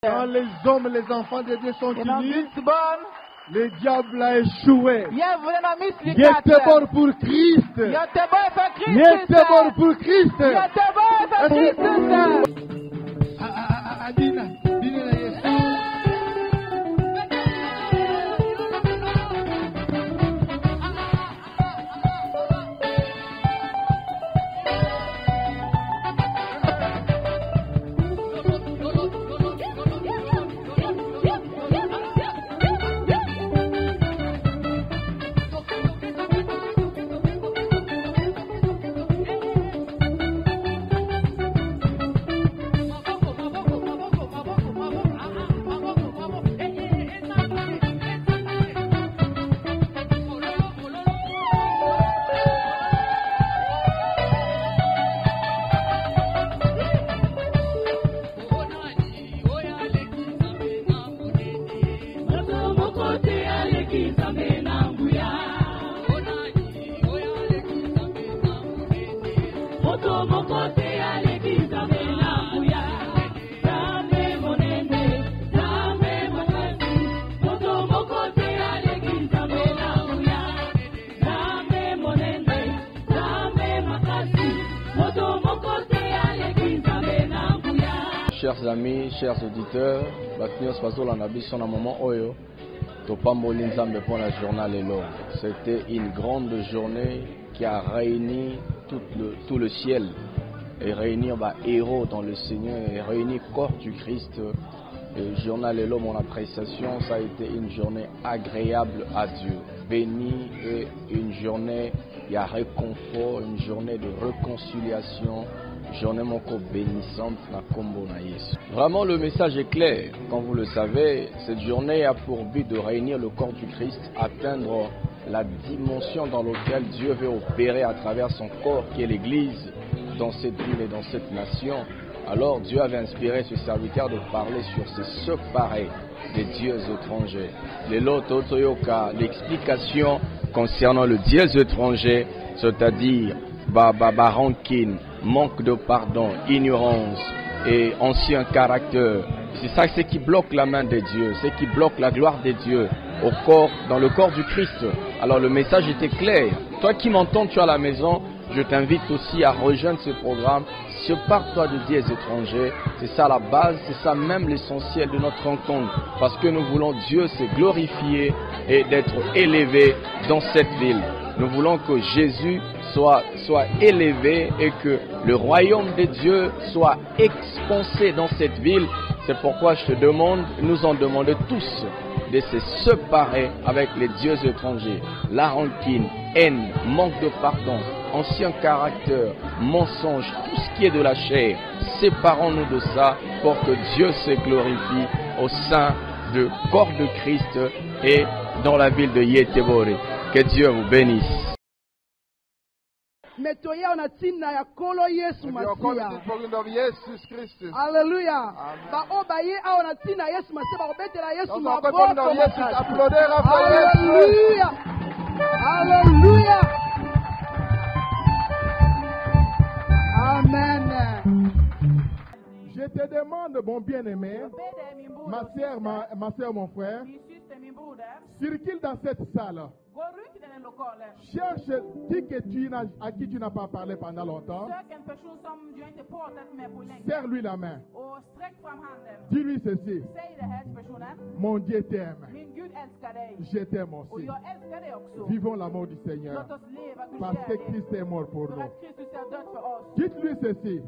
Quand les hommes et les enfants de Dieu sont unis, le diable a échoué. Il était mort pour Christ. Il était mort pour Christ. Chers amis, chers auditeurs, c'était une grande journée qui a réuni tout le ciel et réunir héros dans le Seigneur et réunir corps du Christ. Le journal et l'homme, mon appréciation, ça a été une journée agréable à Dieu, bénie et une journée, il y a réconfort, une journée de réconciliation. Journée moko bénissante na kombo na Yesu. Vraiment le message est clair. Comme vous le savez, cette journée a pour but de réunir le corps du Christ, atteindre la dimension dans laquelle Dieu veut opérer à travers son corps qui est l'Église dans cette ville et dans cette nation. Alors Dieu avait inspiré ce serviteur de parler sur ces séparés des dieux étrangers. L'explication concernant le dieu étranger, c'est-à-dire rancune, manque de pardon, ignorance et ancien caractère. C'est ça ce qui bloque la main de Dieu, ce qui bloque la gloire de Dieu au corps, dans le corps du Christ. Alors le message était clair. Toi qui m'entends, tu es à la maison, je t'invite aussi à rejoindre ce programme. Sépare-toi de dieux étrangers. C'est ça la base, c'est ça même l'essentiel de notre rencontre. Parce que nous voulons Dieu se glorifier et d'être élevé dans cette ville. Nous voulons que Jésus soit élevé et que le royaume de Dieu soit expansé dans cette ville. C'est pourquoi je te demande, nous en demandons tous de se séparer avec les dieux étrangers. La rancune, haine, manque de pardon, ancien caractère, mensonge, tout ce qui est de la chair. Séparons-nous de ça pour que Dieu se glorifie au sein du corps de Christ et dans la ville de Yetebore. Que Dieu vous bénisse. Alléluia. Alléluia. Amen. Je te demande, mon bien-aimé, ma soeur, mon frère, circule dans cette salle. Cherche qui à qui tu n'as pas parlé pendant longtemps. Serre-lui la main. Dis-lui ceci. Mon Dieu t'aime. Je t'aime aussi. Vivons l'amour du Seigneur. Parce que Christ est mort pour nous. Dites-lui ceci.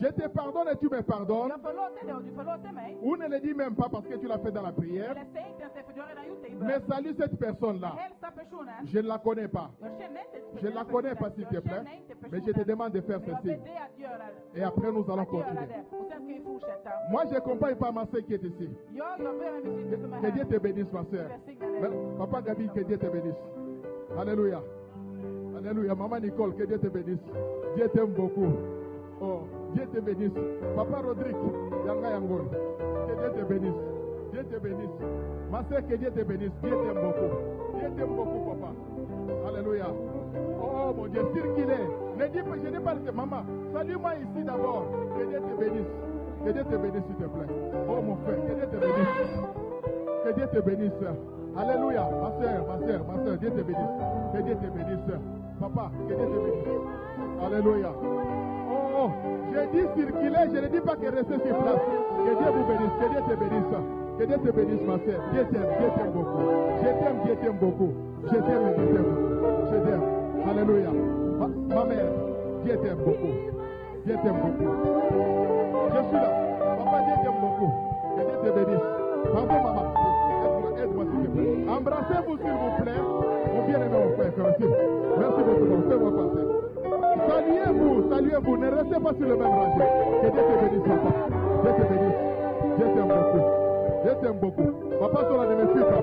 Je te pardonne et tu me pardonnes. Ou ne le dis même pas parce que tu l'as fait dans la prière. Mais salue cette personne-là. Je ne la connais pas. Je ne la connais pas, s'il te plaît. Mais je te demande de faire ceci. Et après, nous allons continuer. Moi, je n'accompagne pas ma soeur qui est ici. Que Dieu te bénisse, ma soeur. Papa Gabi, que Dieu te bénisse. Alléluia. Alléluia. Maman Nicole, que Dieu te bénisse. Dieu t'aime beaucoup. Oh, Dieu te bénisse. Papa Rodrigue, Yanga Yangol, que Dieu te bénisse. Dieu te bénisse. Ma soeur, que Dieu te bénisse. Dieu t'aime beaucoup. Dieu t'aime beaucoup, papa. Alléluia. Oh mon Dieu, circulez. Ne dis pas, je n'ai pas laisser. Maman, salue-moi ici d'abord. Que Dieu te bénisse. Que Dieu te bénisse, s'il te plaît. Oh mon frère, que Dieu te bénisse. Que Dieu te bénisse. Alléluia. Ma soeur, Dieu te bénisse. Que Dieu te bénisse. Papa, que Dieu te bénisse. Alléluia. Oh, j'ai dit circuler, je ne dis pas que rester sur place. Que Dieu vous bénisse, que Dieu te bénisse. Que Dieu te bénisse, ma soeur. Dieu t'aime beaucoup. Dieu t'aime beaucoup. Je t'aime. Je t'aime. Alléluia. Ma mère, Dieu t'aime beaucoup. Dieu t'aime beaucoup. Je suis là. Papa, Dieu t'aime beaucoup. Que Dieu te bénisse. Pardon, maman. Aide-moi s'il te plaît. Embrassez-vous s'il vous plaît. Mon bien-aimé, mon frère, merci. Merci beaucoup, mon frère, mon frère. Saluez-vous. Ne restez pas sur le même rangé. Que Dieu te bénisse, papa. Dieu te bénisse. Dieu t'aime beaucoup. Dieu t'aime beaucoup. Papa, Zola ne me fuis pas.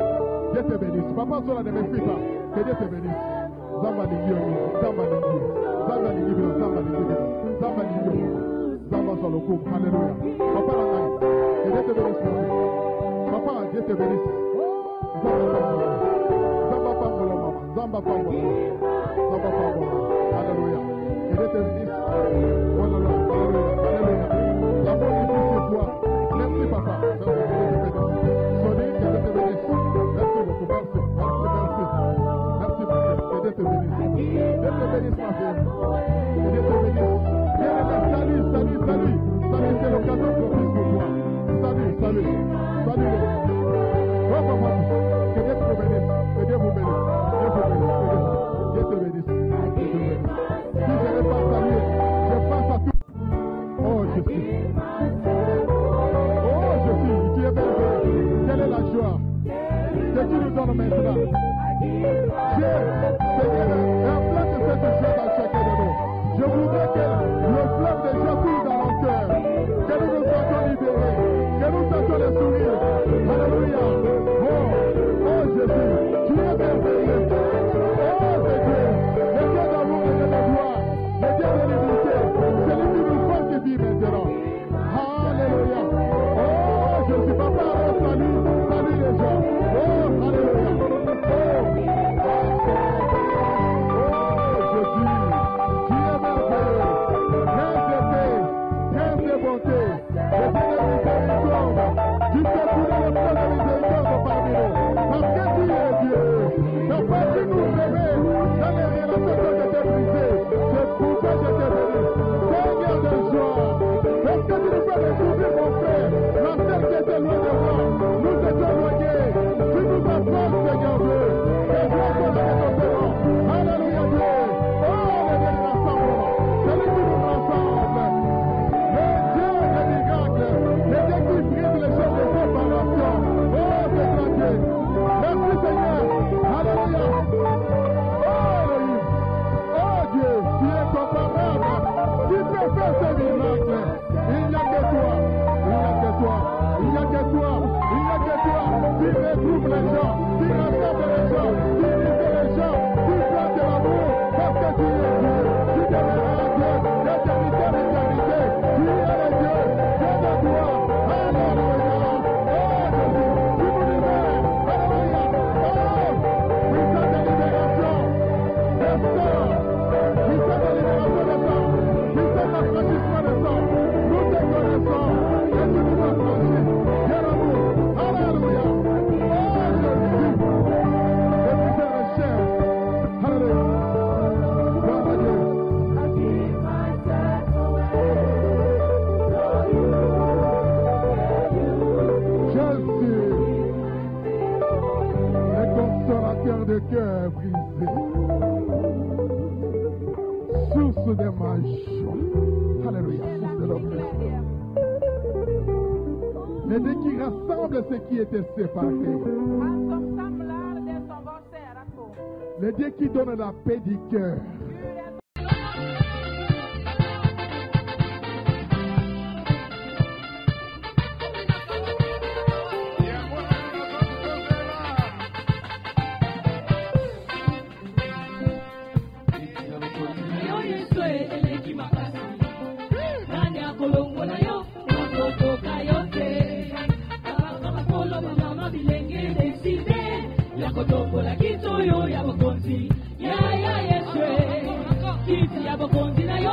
Dieu te bénisse. Papa, Zola ne me fuis pas. Que Dieu te bénisse. Zamba sur le coup. Alléluia. Papa, la taille. Que Dieu te bénisse. Papa, Dieu te bénisse. Zamba Pangolo. Alléluia. Que Dieu te bénisse. Alléluia. La bonne idée sur toi. Merci, papa. Sonny, que Dieu te bénisse. Merci beaucoup. Merci, monsieur. Que Dieu te bénisse. Dieu te bénisse, ma fille. Que Dieu te bénisse. Salut. C'est l'occasion propice pour toi. Salut. Oh, papa. Que Dieu te bénisse. Que Dieu vous bénisse. Dieu te bénisse. Si je n'ai pas salué, je pense à tout. Oh, Jésus. Tu es merveilleux. Quelle est la joie que tu nous donnes maintenant? Dieu, Seigneur, implante cette joie dans chacun de nous. Je voudrais que le fleuve de joie coule dans nos cœurs. Que nous nous sentons libérés. Que nous sentons le sourire. Alléluia. Oh Jésus, tu es merveilleux. Oh c'est Dieu. Le Dieu d'amour et de gloire. Le Dieu de liberté. C'est lui qui nous fait qui vit maintenant. Alléluia. Oh Jésus, papa, salut les gens. Oh, alléluia. Jésus, tu es merveilleux. Grâce et bonté. Le Dieu de miséricorde. Tu fais couler le fleuve de miséricorde parmi nous. Parce que tu es Dieu. Papa, tu nous aimais dans les relations que je t'ai brisées. C'est pourquoi je t'ai béni. Seigneur de joie. Parce que tu nous fais découvrir, mon frère, la terre qui était loin de moi. Nous étions éloignés. Tu nous apportes, Seigneur Dieu. Et gloire soit dans ton nom. Alléluia Dieu. Oh, le Dieu de rassemblement. Celui qui nous rassemble. Le Dieu des miracles. Le Dieu qui brise les choses des séparations. Oh, c'est grand Dieu. Merci Seigneur. Alléluia. Oh, Elohim. Oh Dieu, tu es comparable. Tu peux faire ces miracles. Il n'y a que toi. Tu retrouves les gens. Tu rassembles les gens. Tu libères les gens. Tu plantes de l'amour. Parce que tu es Dieu. Tu demeures un Dieu. L'éternité, l'éternité. Tu es le Dieu. Dieu de gloire. Alléluia. Oh Jésus. Tu nous libères. Alléluia. Oh, puissance de libération. Descends. Puissance de libération descend. Puissance d'affranchissement descend. Nous te connaissons. Et tu nous as franchis. Dieu d'amour. Alléluia. Oh Jésus. Et vous êtes cher. Alléluia. Gloire à Dieu. Jésus, le consolateur de cœur brisé, source de ma joie. Alléluia, source de notre joie. Le Dieu qui rassemble ceux qui étaient séparés. Le Dieu qui donne la paix du cœur. Kotokola kitoyo ya bokonzi ya yeswe kiti ya bokonzi na yo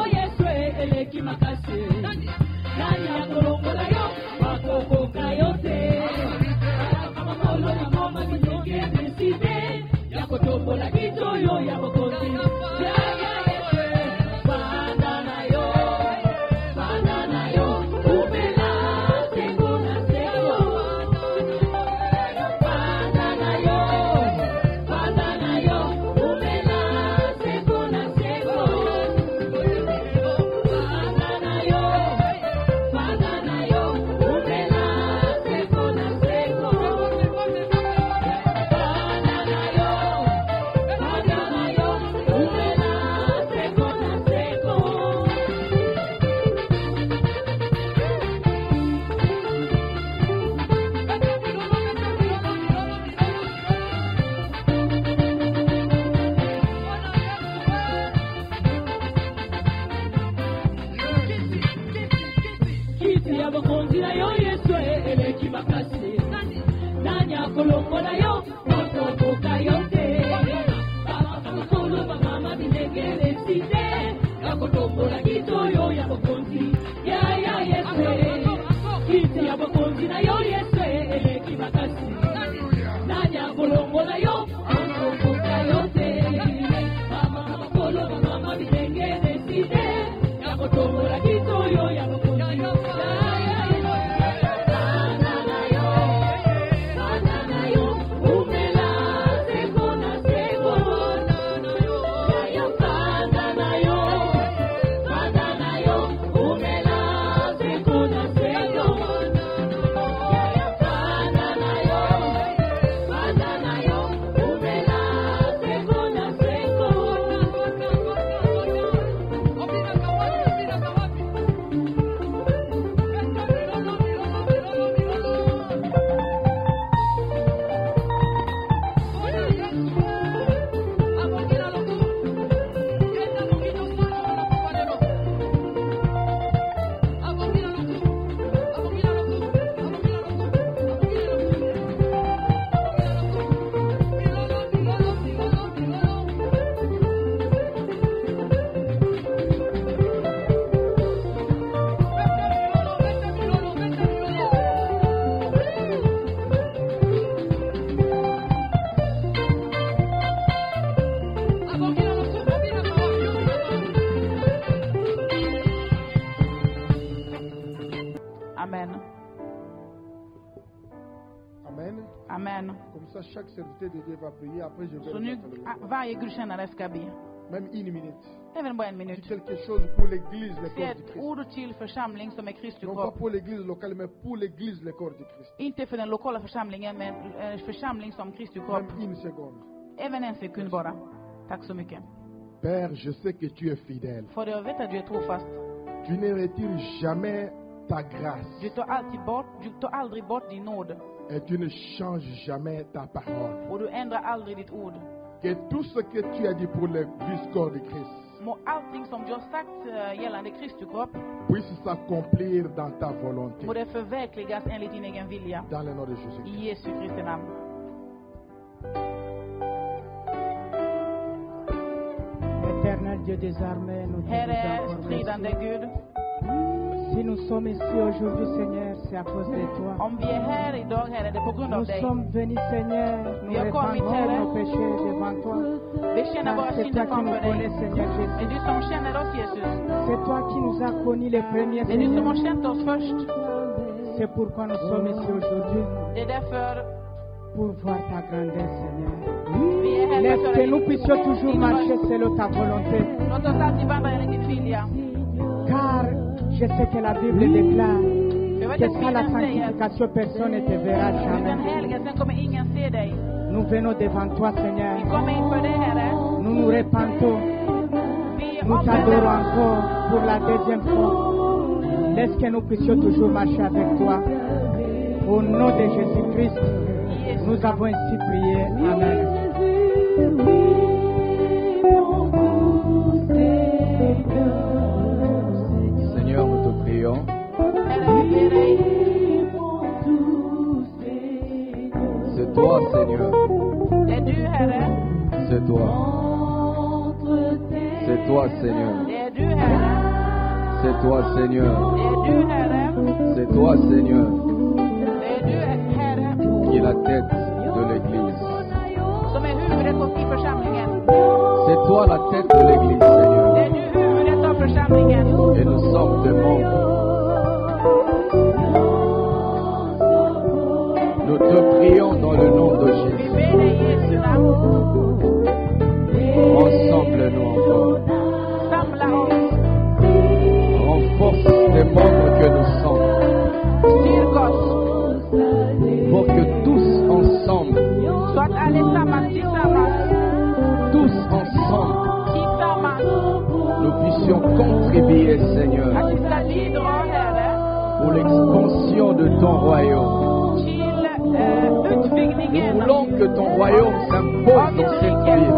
Chaque serviteur de Dieu va prier, après je vais varje gudstjänare ska be. Même une minute. Även bara en minut. C'est quelque chose pour l'église, le corps du Christ. Ord till församling som är Kristi kropp. Non pas pour l'église locale, mais pour l'église, le corps du Christ. Inte för den lokala församlingen, men församling som Kristi kropp. Même une seconde. Även en sekund bara. Tack så mycket. Père, je sais que tu es fidèle. För jag vet att du är trofast. Tu ne retires jamais ta grâce. Du tar aldrig bort din nåd. Et tu ne changes jamais ta parole. Och du ändrar aldrig ditt ord. Que tout ce que tu as dit pour l'église corps de Christ. Må allting som du har sagt gällande Kristi kropp puisse s'accomplir dans ta volonté. Må det förverkligas enligt din egen vilja. Dans le nom de Jésus. I Jesu Kristi namn. Éternel Dieu des armées, nous Herre, stridande Gud. Si nous sommes ici aujourd'hui, Seigneur, c'est à cause de toi. Om vi är här idag, Herre, det är på grund av dig. Nous sommes venus, Seigneur, nous répandons nos péchés devant toi. Vi känner våra synder framför dig. Det är du som känner oss, Jesus. C'est toi qui nous as connus les premiers, det är du som har känt oss först. C'est pourquoi nous sommes ici aujourd'hui. Det är därför pour voir ta grandeur, Seigneur. Vi är här Laisse que nous puissions toujours marcher selon ta volonté. Låt oss alltid vandra enligt din vilja. Car je sais que la Bible déclare que sans la sanctification, personne ne te verra jamais. Nous venons devant toi, Seigneur. Nous nous repentons. Nous t'adorons encore pour la deuxième fois. Laisse que nous puissions toujours marcher avec toi. Au nom de Jésus-Christ, nous avons ainsi prié. Amen. Seigneur, nous te prions. C'est toi, Seigneur. C'est toi. C'est toi, Seigneur. C'est toi, Seigneur. C'est toi, Seigneur, qui est la tête de l'Église. C'est toi la tête de l'Église, Seigneur. Et nous sommes des membres. Nous te prions dans le nom de Jésus. Ensemble-nous encore. Renforce les membres que nous sommes. Pour que tous ensemble, nous puissions contribuer, Seigneur, pour l'expansion de ton royaume. Nous voulons que ton royaume s'impose dans cette ville.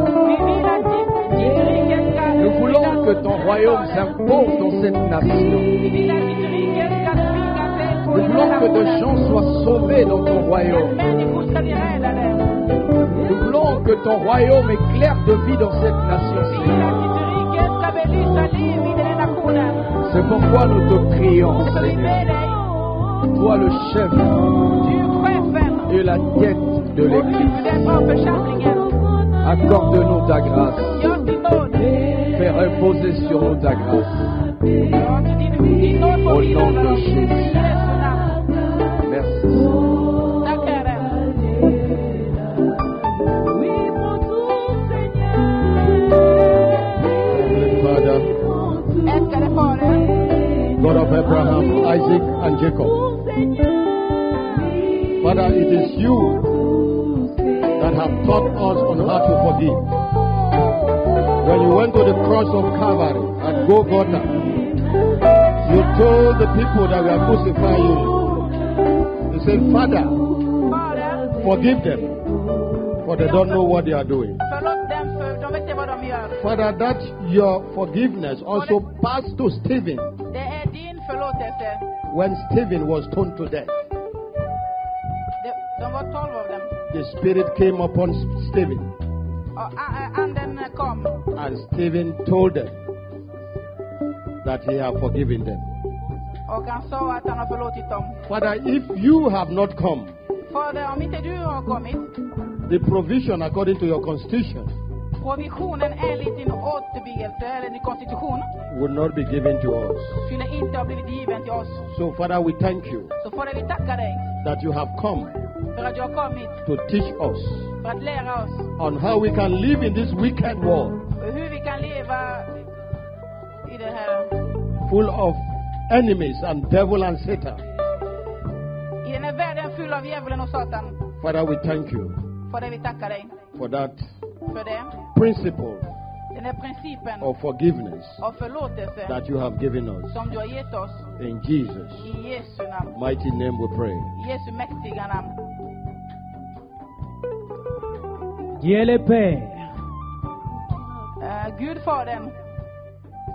Nous voulons que ton royaume s'impose dans cette nation. Nous voulons que de gens soient sauvés dans ton royaume. Nous voulons que ton royaume éclaire de vie dans cette nation, Seigneur. C'est pourquoi nous te prions, Seigneur. Toi le chef et la tête de l'Église. Accorde-nous ta grâce. Fais reposer sur nous ta grâce. Au nom de Jésus. Merci. God of Abraham, Isaac, and Jacob. Father, it is you that have taught us on how to forgive. When you went to the cross of Calvary at Golgotha, you told the people that were crucifying you, you said, Father, forgive them, for they don't know what they are doing. Father, that your forgiveness also passed to Stephen when Stephen was stoned to death. The Spirit came upon Stephen, and Stephen told them that he had forgiven them. Father, if you have not come, the provision according to your constitution provisionen enligt din återbygelse eller din konstitution would not be given to us. Skulle inte ha blivit given till oss. So Father, we thank you. Så Fader, vi tackar dig that you have come för att du har kommit to teach us för att lära oss on how we can live in this wicked world. Hur vi kan leva i det här full of enemies and devil and Satan. I den här världen full av djävulen och Satan. Father, we thank you. Fader, vi tackar dig for that för det principle of forgiveness that you have given us. Som du har gett oss. In Jesus' I Jesu namn. Mighty name we pray. I Jesu mäktiga namn. Dieu le Père. Gud Fadern.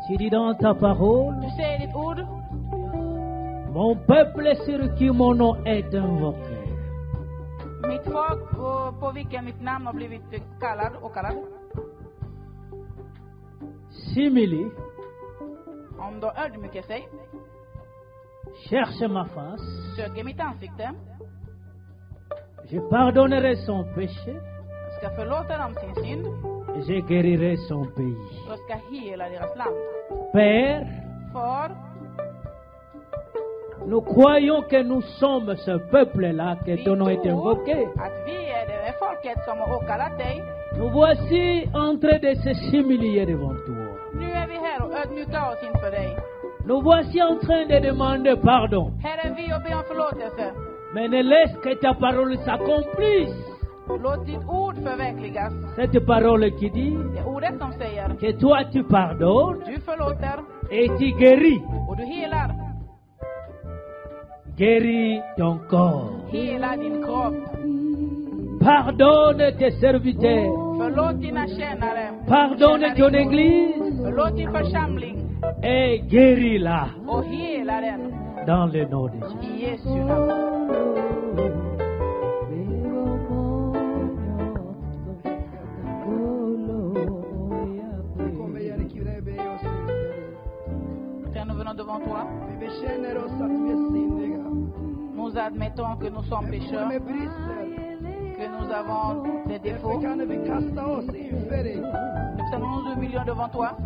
Tu dis dans ta parole. Du säger ditt ord. Mon peuple sur qui mon nom est invoqué. Mitt folk på vilken mitt namn har blivit kallad. Simili. Om de ödmjukar sig. Cherche ma face. Söker mitt ansikte. Je pardonnerai son péché. Jag ska förlåta dem sin synd. Je guérirai son pays. Jag ska hela deras land. Père. Far. Nous croyons que nous sommes ce peuple-là que ton nom est invoqué. Nous voici en train de se s'humilier devant toi. Nous voici en train de demander pardon. Mais ne laisse que ta parole s'accomplisse. Cette parole qui dit que toi tu pardonnes et tu guéris. Guéris ton corps. Hela din kropp. Pardonne tes serviteurs. Förlåt dina tjänare. Pardonne ton église. Förlåt din församling. Et guéris-la. Och hela den. Dans le nom de Jésus. I Jesu namn. Nous venons devant toi. Nous admettons que nous sommes pécheurs, que nous avons des défauts. Nous nous humilions devant toi.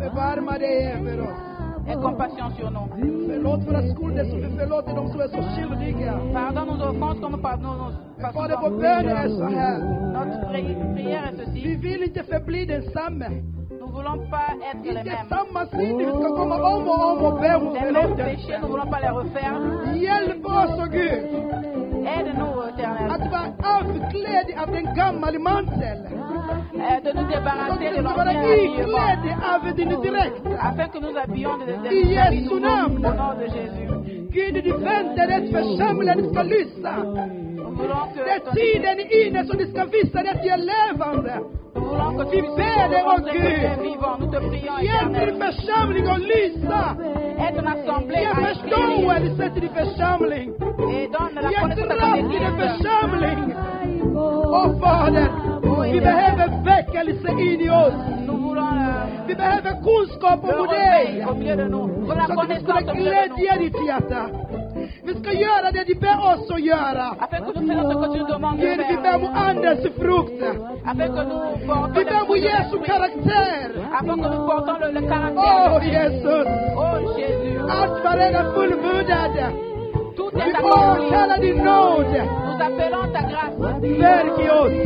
Aie compassion sur nous. Pardonne nos offenses comme nous pardonnons nos pécheurs. Notre prière est ceci. Nous ne voulons pas être les mêmes. Les mêmes péchés, nous ne voulons pas les refaire. Aide-nous, Éternel. De nous débarrasser de l'ancien habillement. Afin que nous habillions de nouveau au nom de Jésus. Nous voulons que ton Nous voulons que tu puisses être vivant. Nous te prions, Éternel. Aide ton assemblée à briller. sätter i församling. Et donne la Ge connaissance à kraft ton i din Église. församling. Åh Fader, vi behöver väckelse in i oss. Nous voulons Vi behöver kunskap le om réveil dig. au milieu de nous. Comme la Så att vi ska connaissance au milieu de nous. glädja ditt hjärta. Vi ska göra det du ber oss att göra. Afin que nous fassions ce que tu nous demandes de Gud, vi faire. ber om andens frukt. Afin que nous portons Vi le ber om fruit de Jesu l'esprit. karaktär. Afin que nous portons le caractère. Åh de Christ. Jesus. Oh Jésus. Allt var redan fullbordat. Tout Vi est accompli. åkallar din nåd. Nous appelons ta grâce. Verk i oss.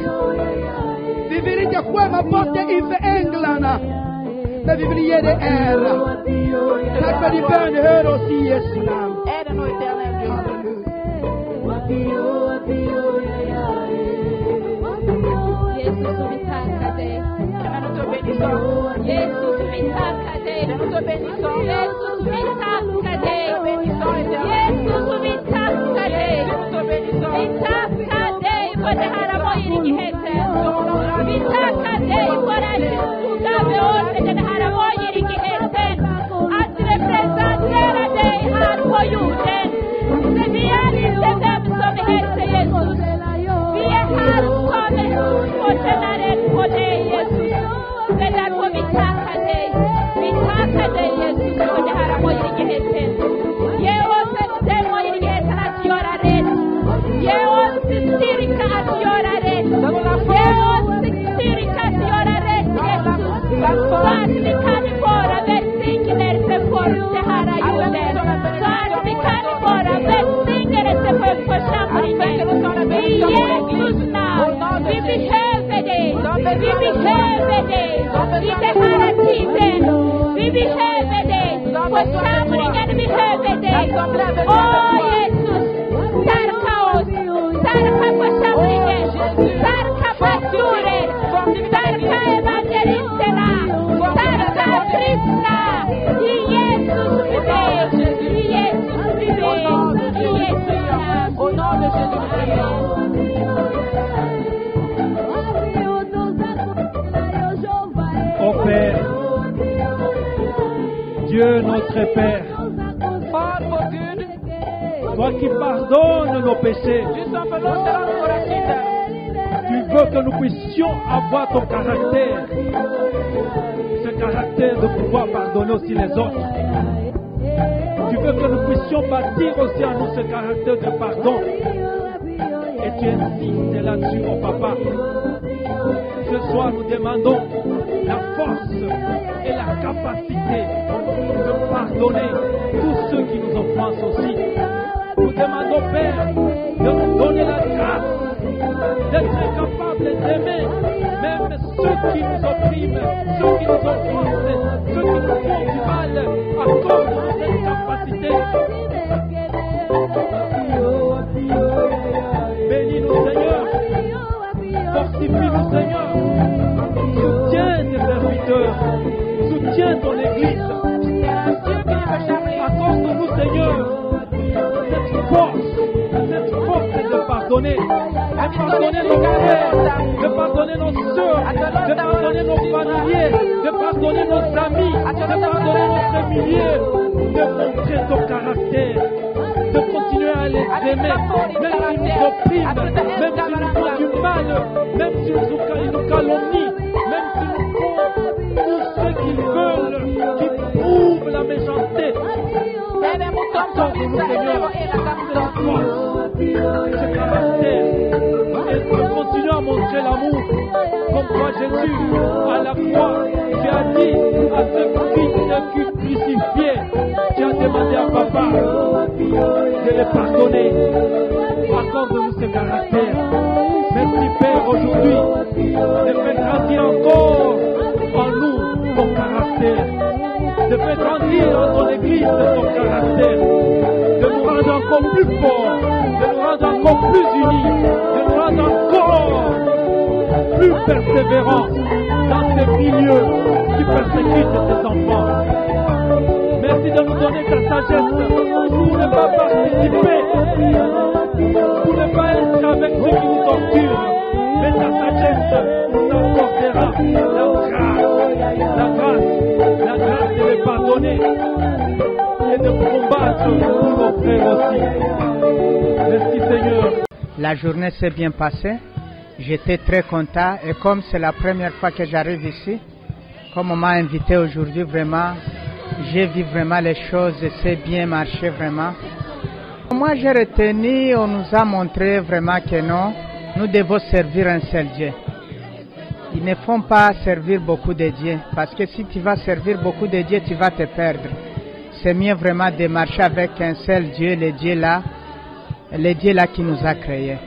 Vi vill inte skämma bort dig inför änglarna. Men vi vill ge dig ära. Tack för din bön, hör oss i Jesu namn. Aide-nous, éternel Dieu. Jesus, vi tackar dig. Seigneur, nous te bénissons. Jesus, vi tackar dig. Nous te bénissons. Jesus, vi tackar dig. Bénissons, éternel. Jesus, vi tackar dig. Nous te bénissons. Vi tackar dig för det här möjligheten. Vi tackar dig för att du gav oss den här möjligheten att representera dig här på jorden. Så vi är inte vem som helst, Jesus. Vi är här som förtjänare på dig, Jesus. Det är därför vi tackar dig. Vi tackar dig, Jesus, för det här möjligheten. Ge oss den möjligheten att göra rätt. Ge oss styrka att göra rätt. Ge oss styrka att göra rätt, Jesus. Så att vi kan vara välsignelse för det här jorden. Så att vi kan vara välsignelse för församlingen. I Jesus namn. Vi behöver dig. Vi behöver dig. I den här tiden. Vi behöver dig. Församlingen behöver dig. Åh Jesus. Stärka oss. Stärka församlingen. Stärka pastorer. Stärka evangelisterna. Stärka kristna. I Jesus vi ber. I Jesus vi ber. I Jesus namn. Au nom de Jésus, nous prions. Ô Père, Dieu notre Père, Far vår Gud, toi qui pardonnes nos péchés, du som förlåter oss våra synder. tu veux que nous puissions avoir ton caractère, ce caractère de pouvoir pardonner aussi les autres. Tu veux que nous puissions bâtir aussi à nous ce caractère de pardon. Et tu insistes là-dessus, mon papa. Ce soir, nous demandons la force et la capacité de pardonner tous ceux qui nous offensent aussi. Nous demandons, Père, de nous donner la grâce d'être capables d'aimer même ceux qui nous oppriment, ceux qui nous offensent, ceux qui nous font du mal. Accorde-nous cette capacité. Bénis-nous, Seigneur. Fortifie-nous, Seigneur. Soutiens tes serviteurs. Soutiens ton Église. Accorde-nous, Seigneur, cette force de pardonner. De pardonner nos frères, de pardonner nos soeurs, de pardonner nos familiers, de pardonner nos amis, de pardonner notre milieu, de montrer ton caractère, de continuer à les aimer, même s'ils nous oppriment, même s'ils nous font du mal, même s'ils nous calomnient, même s'ils nous font tout ce qu'ils veulent, qui prouvent la méchanceté. Accorde-nous, Seigneur, cette force, ce caractère, et de continuer à montrer l'amour, comme toi Jésus, à la croix, tu as dit à ce fils qui crucifié, tu as demandé à papa de les pardonner. Accorde-nous ce caractère. Merci Père aujourd'hui de faire grandir encore en nous ton caractère, de faire grandir dans ton Église ton caractère, de nous rendre encore plus forts, de nous rendre encore plus unis, de nous rendre encore plus persévérants dans ces milieux qui persécutent tes enfants. Merci de nous donner ta sagesse pour ne pas participer, pour ne pas être avec ceux qui nous torturent, mais ta sagesse nous apportera la grâce de les pardonner et de combattre pour nos mon frère aussi. Merci Seigneur. La journée s'est bien passée. J'étais très content. Et comme c'est la première fois que j'arrive ici, comme on m'a invité aujourd'hui, vraiment, j'ai vu vraiment les choses et c'est bien marché vraiment. Moi j'ai retenu, on nous a montré vraiment que non, nous devons servir un seul Dieu. Ils ne font pas servir beaucoup de dieux, parce que si tu vas servir beaucoup de dieux, tu vas te perdre. C'est mieux vraiment de marcher avec un seul Dieu, le Dieu là qui nous a créés.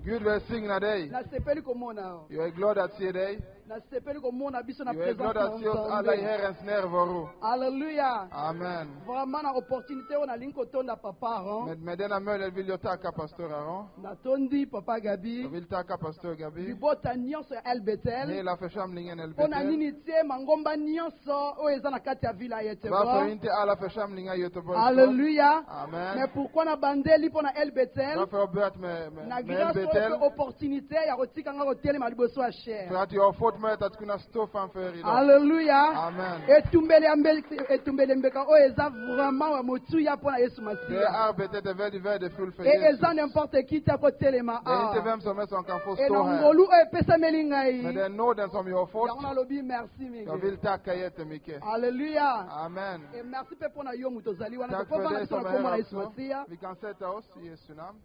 Good will sing na day. You are glad that you day. You are glad that you are the Herrens nervoru. Alléluia. Amen. Vraiment na opportunité on a linko tonda papa Aaron. Medena mele biblioteka pastor Aaron. Na tondi papa Gabi. Biblioteka pastor Gabi. Bibota nyonso ya El Bethel. Ni la feshamling en El Bethel. On a nini tie mangomba nyonso o eza na kati ya villa yete. Va so inte ala feshamling ayoto. Alléluia. Amen. Mais pourquoi na bandeli pona El Bethel? Va faire bet me na grâce à opportunité ya kotika nga hôtel ma liboso a cher. Alléluia. Amen. Etumbele mbeka o eza vraiment wa motu ya pona Yesu Masiya. Et eza n'importe qui ta kotelema. Et ngolu e pesa melingai. On a lobi merci mingi. Alléluia. Amen. Et merci pe pona yo mutozali wana ko pona Yesu na Yesu Masiya. We can set us Yesu nam.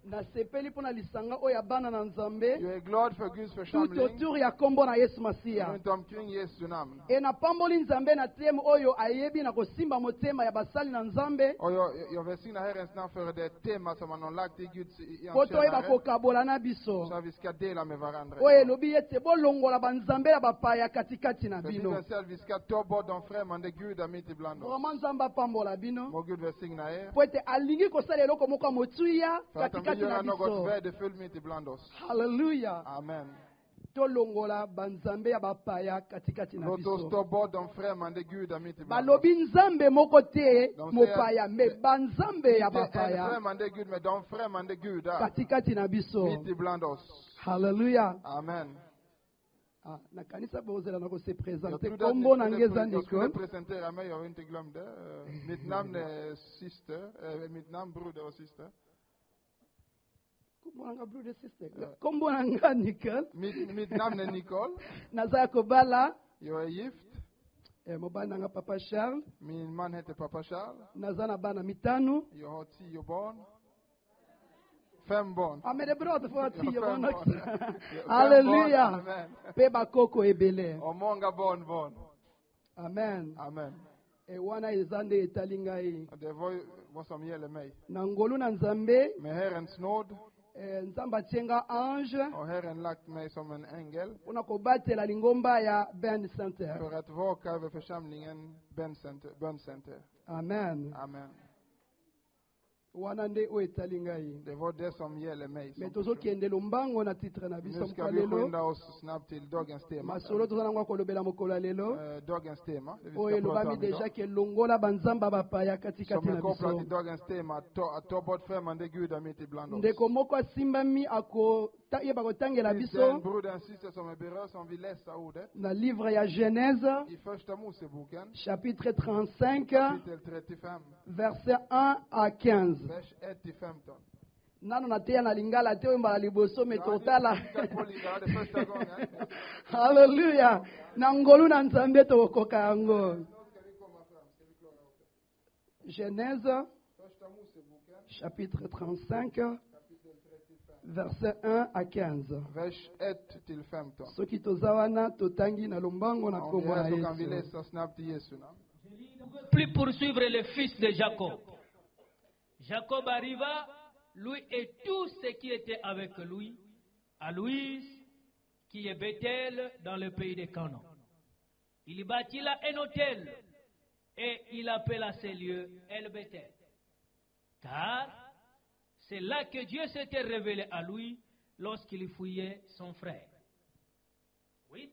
Na sepeli pona lisanga oya bana na Nzambe. You are glad for God's tout autour ya kombo na Yesu Masiya. E na pamboli Nzambe na temo oyo ayebi na kosimba motema ya basali na Nzambe. Oyo vesina herens na for de tema som anon lagti Guds i poto e bakokabola na biso. Oye lobi ete bolongola banzambe ya bapaya katikati na bino. Vraiment Nzamba pambola bino. Po ete alingi kosala eloko moko motuya katikati. Hallelujah. Amen. Tolongola banzambe ya bapaya katikati na biso. Balobi nzambe moko te mopaya me banzambe ya bapaya katikati na biso. Hallelujah. Amen. Na kanisa bozela na ko se présenter kombo na ngeza Nicole. Présenter à meilleur intégrame de mitnam sister mitnam brother or sister. Brother sister. Kombo nanga Nicole. Mit namne Nicole. Naza kobala. You are gift. Mobana nanga Papa Charles. Min man hete Papa Charles. Naza na bana mitano. You hoti you born. Fem born. Amede brother for ti you born. Hallelujah. Peba koko ebele. Omonga born. Amen. Amen. E wana izande etalingai. De vo som yele mei. Nangolu na Nzambe. Me Herren snod. Nzamba tienga ange. O Herren lagt mig som en ängel. Una kobatela lingomba ya bön center. För att vaka över församlingen böncenter. Amen. Amen. Wanande o etalingai. Det var det som gäller mig. Men tozo kende lombango na titre na biso mkolelo. Nu ska vi skynda oss snabbt till dagens tema. Masolo tozana ngwa kolobela mokolo lelo. Dagens tema. O elobami deja ke longola banzamba bapaya katikati na biso. Som är kopplat till dagens tema att ta bort främmande gudar mitt ibland oss. Ndeko moko asimbami ako yeba kotangela biso. Den broder och syster som är berörd som vill läsa ordet. Na livre ya Genèse. I första Moseboken. Chapitre 35. Kapitel 35. Verset 1 à 15. Vers 1 till 15. Nano na teya na lingala te mbala liboso metotala. Hallelujah. Na ngolu na Nzambe to koka yango. Genèse, chapitre 35, verset 1 à 15. Ce qui tozawana totangi na lombango na kombo na Yesu. Plus poursuivre le fils de Jacob. Jacob arriva, lui et tout ce qui était avec lui, à Louise, qui est Bethel, dans le pays de Canaan. Il bâtit là un hôtel, et il appela ces lieux El Bethel. Car c'est là que Dieu s'était révélé à lui lorsqu'il fouillait son frère. 8.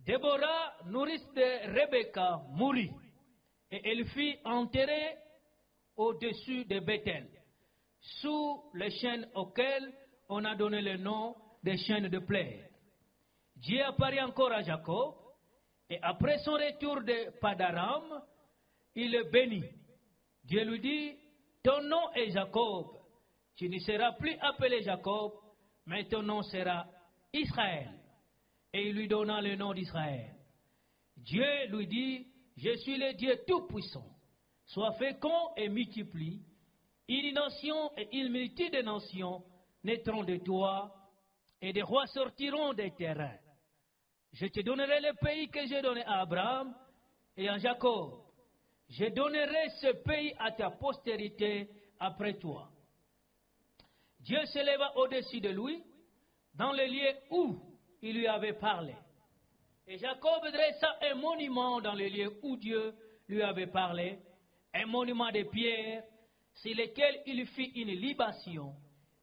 Déborah, nourrice de Rebecca, mourut, et elle fut enterrée au-dessus de Bethel, sous les chênes auxquels on a donné le nom des chênes de plaie. Dieu apparut encore à Jacob, et après son retour de Padaram, il le bénit. Dieu lui dit, ton nom est Jacob, tu ne seras plus appelé Jacob, mais ton nom sera Israël. Et il lui donna le nom d'Israël. Dieu lui dit, je suis le Dieu tout-puissant. Sois fécond et multiplie. Une nation et une multitude de nations naîtront de toi, et des rois sortiront des terrains. Je te donnerai le pays que j'ai donné à Abraham et à Jacob. Je donnerai ce pays à ta postérité après toi. Dieu s'éleva au-dessus de lui, dans le lieu où il lui avait parlé. Et Jacob dressa un monument dans le lieu où Dieu lui avait parlé, un monument de pierre, sur lequel il fit une libation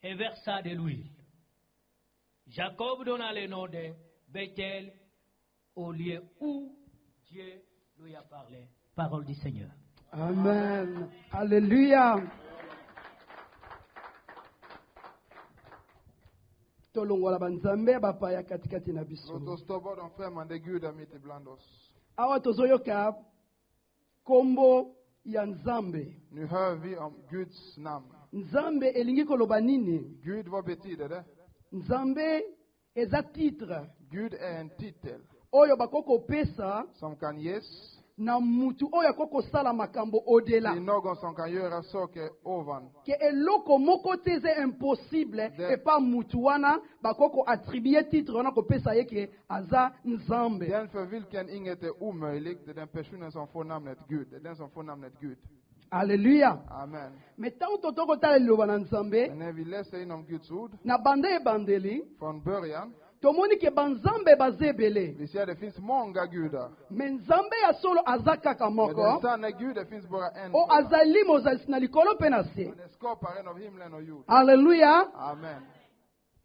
et versa de l'huile. Jacob donna le nom de Bethel au lieu où Dieu lui a parlé. Parole du Seigneur. Amen. Alléluia. Tolongola banzambe bapaya katikati na biso. Awa tozoyoka kombo ya Nzambe. Nu hör vi om Guds namn. Nzambe elingi koloba nini? Gud, vad betyder det? Nzambe eza titre. Gud är en titel. Oyo bakoko pesa. Som kan ges. Na mutu oyo akoko sala makambo odela. Det är någon som kan göra saker ovan. Ke eloko moko teze impossible et pas mutu wana bakoko attribuer titre wana ko pesa yeke aza Nzambe. Den för vilken inget är omöjligt, det är den personen som får namnet Gud. Det är den som får namnet Gud. Alléluia. Amen. Mais tant totoko tala liloba na Nzambe. När vi läser inom Guds ord. Na bande bandeli. Från början. Tomoni ke banzambe bazebele. Vi ser det finns många gudar. Men Nzambe ya solo azaka kamoko. Men den sanna Gud, det finns bara en. O azali mozali na likolo pe na se. Han är skaparen av himlen och jorden. Alléluia. Amen.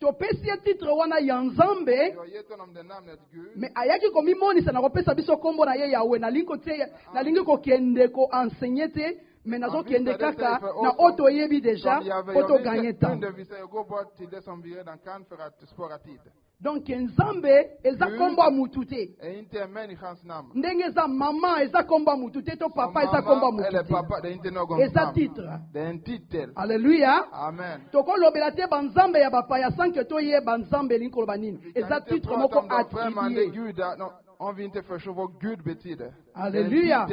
Topesi titre wana ya Nzambe. Mais ayaki komi monisa na kopesa biso kombo na ye Yahweh na linko te na lingi ko kende ko enseigner te. Mais nazo kende kaka na auto yebi déjà auto gagner temps. Donc Nzambe eza kombo mutu te. Ndenge eza mama eza kombo mutu te to papa eza kombo mutu te. Eza titre. Alléluia. Amen. Toko lobela te banzambe ya bapaya sanke to ye banzambe linko banini. Eza titre moko attribué. Om vi inte förstår vad Gud betyder. Alléluia.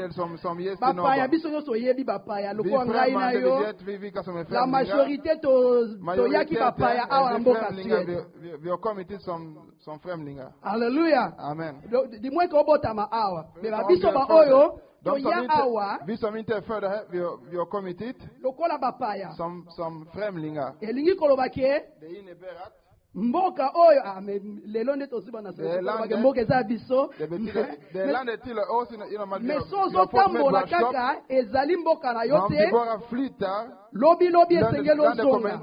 Bapaya biso nyonso yebi bapaya loko ngai na yo. La majorité to yaki bapaya awa mboka Suède. Vi har kommit hit som främlingar. Alléluia. Amen. Di moins ko botama awa. Me ba biso ba oyo to ya awa. Vi som inte är födda här, vi har kommit hit. Lokola bapaya. Som främlingar. Elingi koloba ke. Det innebär att mboka oyo lelo nde toziba na sala mboka eza biso de landet till oss ina mais sozo tambola kaka ezali mboka na yo te lobi esengeli ozonga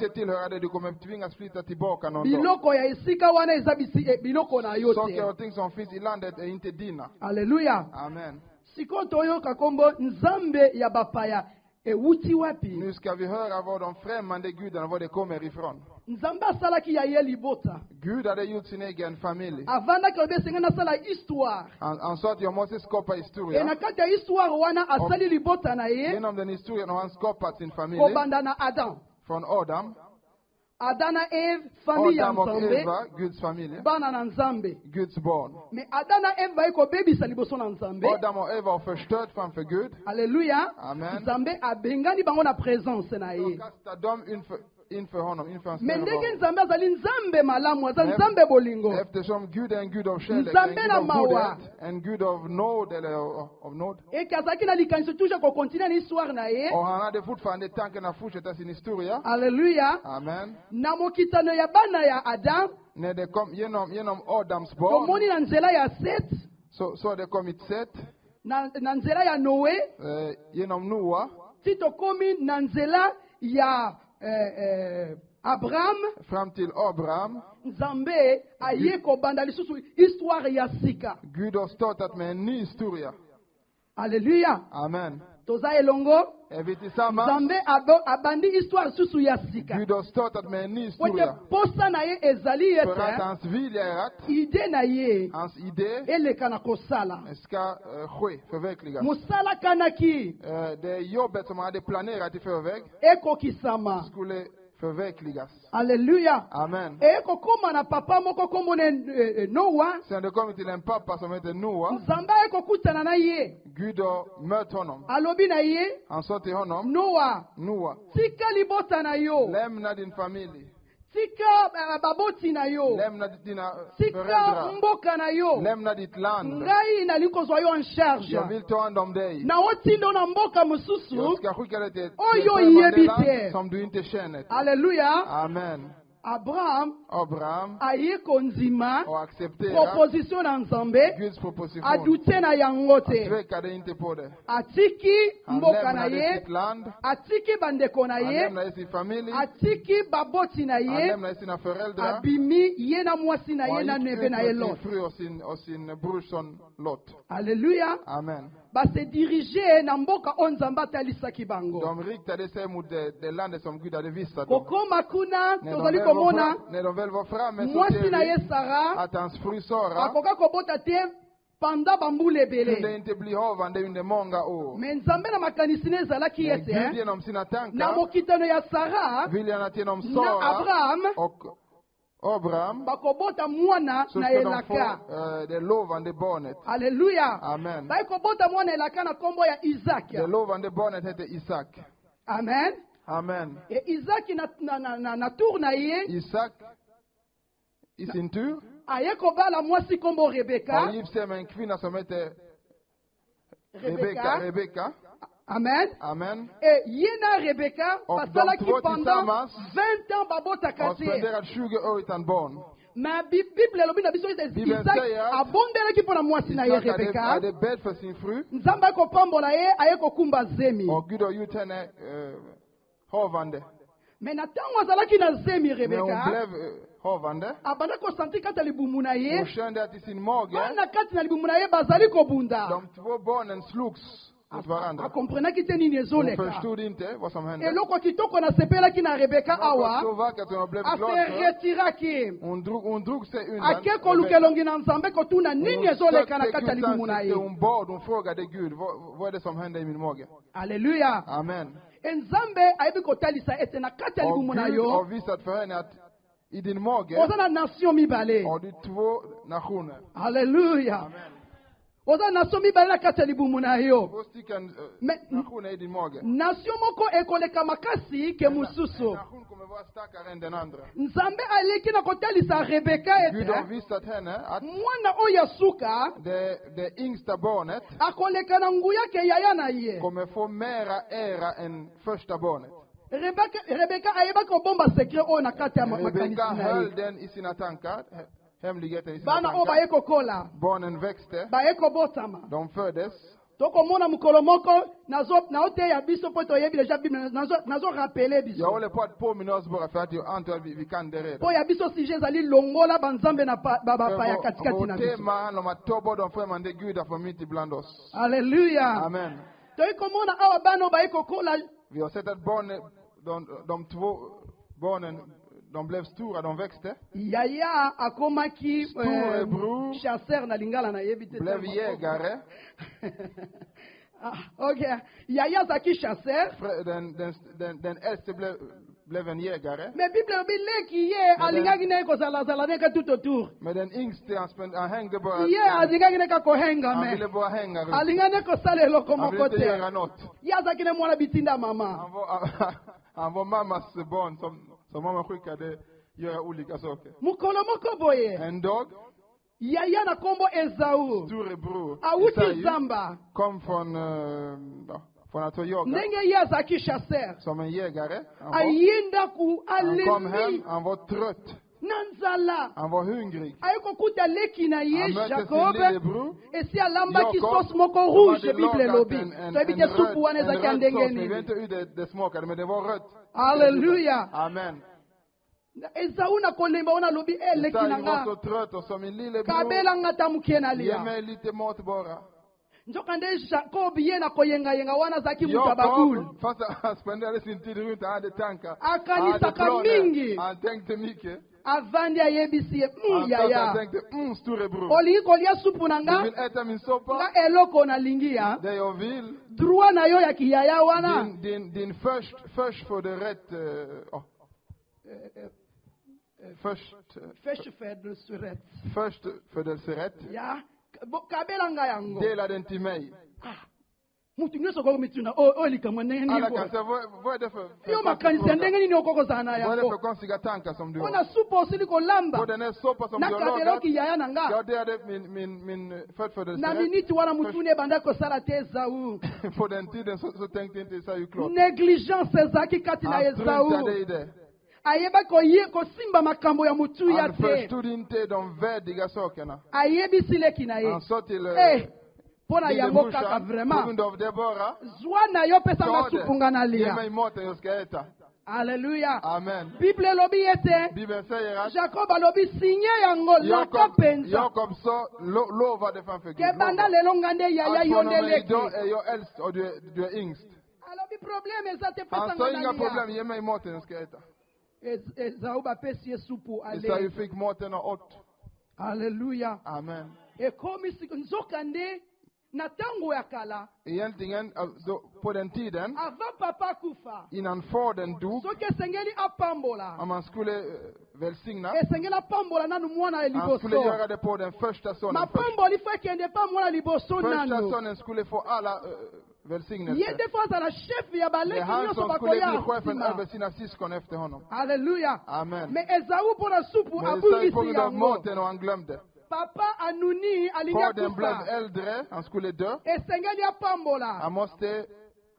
biloko ya esika wana eza biloko na yo te. Alléluia. Amen. Sikoyo toyoka kombo Nzambe ya bapaya ewuti wapi? Nu ska vi höra var de främmande gudarna, var det kommer ifrån. Nzambe asalaki ya ye libota. Gud hade gjort sin egen familj. Avanda ka be sengana sala histoire. Han sa att jag måste skapa historia. Ena kata histoire wana asali libota na ye. Genom den historien har han skapat sin familj. Kobanda na Adam. Från Adam. Adana Eve, famille ya Adam of Nzambe. Eva, God's family. Bana na Nzambe. God's born. Mais Adana Eve va eko baby saliboso na Nzambe. Adam of Eva verstört van for good. Alléluia. Amen. Nzambe abengani bango na présence na ye. Mais ndenge Nzambe azali Nzambe malamu, aza Nzambe bolingo. Nzambe na mawa. And good of node of node. Et kazaki na likanisi toujours ko continuer na histoire na ye. Alléluia. Amen. Na mokitano ya bana ya Adam. Ne de kom yenom Adam's born. Komoni na nzela ya Seth. So de kom it Seth. Na nzela ya Noé. Yenom Noah. Si to komi na nzela ya Abraham. From till Abraham. Nzambe aye ko banda lisusu histoire ya sika. Gud har startat med en ny historia. Alléluia. Amen. Toza elongo. Nzambe abandi histoire susu ya sika. Gud har startat med en ny historia. Posta na ye ezali För att hans vilja är att ide na ye hans idé eleka na kosala ska ske, förverkligas. Musala kanaki Det jobbet som han hade planerat i förväg ekokisama skulle förverkligas. Alléluia. Amen. Eko koma na papa moko komone Noah. Sen det kommer till en pappa som heter Noah. Nzambe eko kutana na ye. Gud har mött honom. Alobi na ye. Han sa till honom. Noah. Tika libota na yo. Lämna din familj. Tika baboti na yo. Lämna dina Tika föräldrar. mboka na yo. Lämna ditt land. Ngai na likozwa yo en charge. Jag vill ta hand om dig. Na otindo na mboka mususu. Jag ska skicka dig till ett land som du inte känner. Alléluia. Amen. Abraham aye konzima proposition na Nzambe adute na yango te atiki mboka na ye atiki bandeko na ye atiki baboti na ye abimi ye na mwasi na ye na nebe na ye Lot. Alléluia. Amen. Ba se diriger na mboka o Nzambe atalisaki bango. Kokoma kuna tozali komona mwasi na ye Sara akoka kobota te panda bambula ebele. Mais Nzambe na makanisi ne ezalaki ete na mokitano ya Sara na Abraham bakobota mwana na elaka. Det lovande barnet. Alléluia. Amen. Bakobota mwana elaka na kombo ya Isaac. Det lovande barnet heter Isak. Amen. Amen. Et Isaac na tour na ye. Isak i sin tur. Aye kobala mwasi kombo Rebecca. Han gifte sig med en kvinna som heter Rebecca. Amen. Amen. Et yena Rebecca basalaki pendant 20 ans babota kate. Spenderat 20 år utan barn. Ma Bible elobi na biso Isaac abondelaki mpona mwasi na ye Rebecca. Nzambe akopambola ye aye kokumba zemi. Gud har gjort henne havande. Mais na ntango azalaki na zemi Rebecca havande abanda kosanti kati ya libumu na ye bana kati na libumu na ye bazali kobunda. De två barnen slogs. Akomprenaki te nini ezoleka. Eloko kitoko na sepelaki na Rebecca awa aseretiraki ake koluka elongi na Nzambe kotuna nini ezoleka na kati ya libumu na ye. Alléluia. Amen. Nzambe ayebi kotalisa ete na kati ya libumu na yo oza na nation mibale. Alléluia. Oza nation mibale na kati ya libumu na yo. Nation moko ekoleka makasi ke mususu. Nzambe aleki na kotalisa Rebecca ete mwana oyo asuka akoleka na nguya ke yaya na ye. Rebecca ayeba kobomba secret oyo na kati ya makanisi na ye. Bana o baye kokola. Barnen växte. Baye kobotama. De föddes. Toko mona mukolo moko na ote ya biso poto yebi deja Bible nazo rappeler biso. Jag håller på att påminna oss bara för att jag antar att vi kan det redan. Po ya biso sujet zali longola banzambe na baba pa ya katikati na biso. Tema handlar om att ta bort de främmande gudar från mitt ibland oss. Alléluia. Amen. Toko mona awa bano baye kokola. Vi har sett att barnen de två barnen de blev stora, de växte. Yaya akomaki chasseur na lingala na yebite. Blev jägare. Okay. Yaya zaki chasseur. Den äldste blev en jägare. Mais Bible bille qui est alingaki ne ko sala sala ne ka tout autour. Men den yngste han hängde bara. Ie alingaki ne ka ko henga Han me. ville bara hänga runt. Alingane ko sale lo ko Han ville inte mokote. göra något. Ya zakine mwana bitinda mama. Han var mammas barn som mamma skickade göra olika saker. Mukolo moko boye. En dag, Yaya na kombo Esau. storebror Awuti Esau Zamba. kom från att jaga Ndenge ya zaki chasseur. som en jägare. Ayinda ku Han kom hem, alemi. han var trött, Nanzala. han var hungrig. Ayeko kuta leki na ye Han mötte sin Jacob. lillebror. Esi alambaki Jacob. sos moko De rouge hade Bible lagat lobi. en So ebite supu wane röd zaki sås. andengeni. Jag vet inte hur det smakade, men det var rött. Halleluja. Amen. Esau na kolemba ona lobi leki na Esau var så nga. trött och som min lillebror. Kabela nga tamukie na Ge lia. mig lite mat bara. Njokande Jacob ye na koyenga yenga wana zaki mutabakul. Jakob, fast han spenderade sin tid runt, han hade tankar. Akanisaka mingi. Han tänkte mycket. Avandi ayebisi ye. Han Yaya. tänkte, storebror. Olingi kolia supu na Du nga. vill äta min soppa? Nga eloko na lingi ya. Det jag vill. Droit na yo ya kiyaya wana. Din först för det rätt. Förstfödelserätt. Ya. Kabela nga yango. Dela den till mig. Mutu nyonso koko mituna olika mwanene Alla ngo. kan säga, vad är det för Yo makanisa ndenge nini okoko sana vad är det för yango. konstiga tankar som du har? Ona supu osili kolamba. På den här soppa som du har Nakabela lagat. kiyaya na nga. Ja, det är min Na förstfödelserätt. miniti wana mutu ne banda kosala te Esau. På den tiden så tänkte inte Esau klart. Negligence ezaki kati na Han Esau. struntade i det. Ayeba kosimba makambo ya mutu ya Han te. förstod inte de värdiga sakerna. Ayebisi leki na ye. Han sa till Pona yango kaka på vraiment. grund av det bara. Zwa na yo pesa Ta na supunga na det. Ge lia. mig maten jag ska äta. Alléluia. Amen. Bible lobi yete. Bibeln säger att Jacob alobi signé yango laka penza. Jakob sa, lovade framför Gud. Ke banda lelo ngande yaya Att från och med yondeleki. idag är jag äldst och du är yngst. Alobi problem eza te pesa Han sa inga ngana problem, lia. ge mig maten jag ska äta. Esau bapesi ye supu Esau ale. fick maten och åt. Alléluia. Amen. Ekomi nzokande na tango ya kala. Egentligen, på den tiden, Avant papa kufa. innan fadern dog, Soki esengeli apambola. om man skulle välsigna, Esengeli apambola nanu mwana han skulle liboso. göra det på den första sonen först. Mapamboli fo ekende pa mwana liboso Första nanu. sonen skulle få alla välsignelser. Yende fo azala chef ya Det är baleki han nyonso som skulle bakoya bli chefen nsima. över sina syskon efter honom. Alléluia. Amen. Mais Esau mpona supu Men Esau på abungisi grund av yango. maten och han glömde. Papa anuni alingi Fadern blev akufa. äldre, han skulle dö. Esengeli apambola. Han måste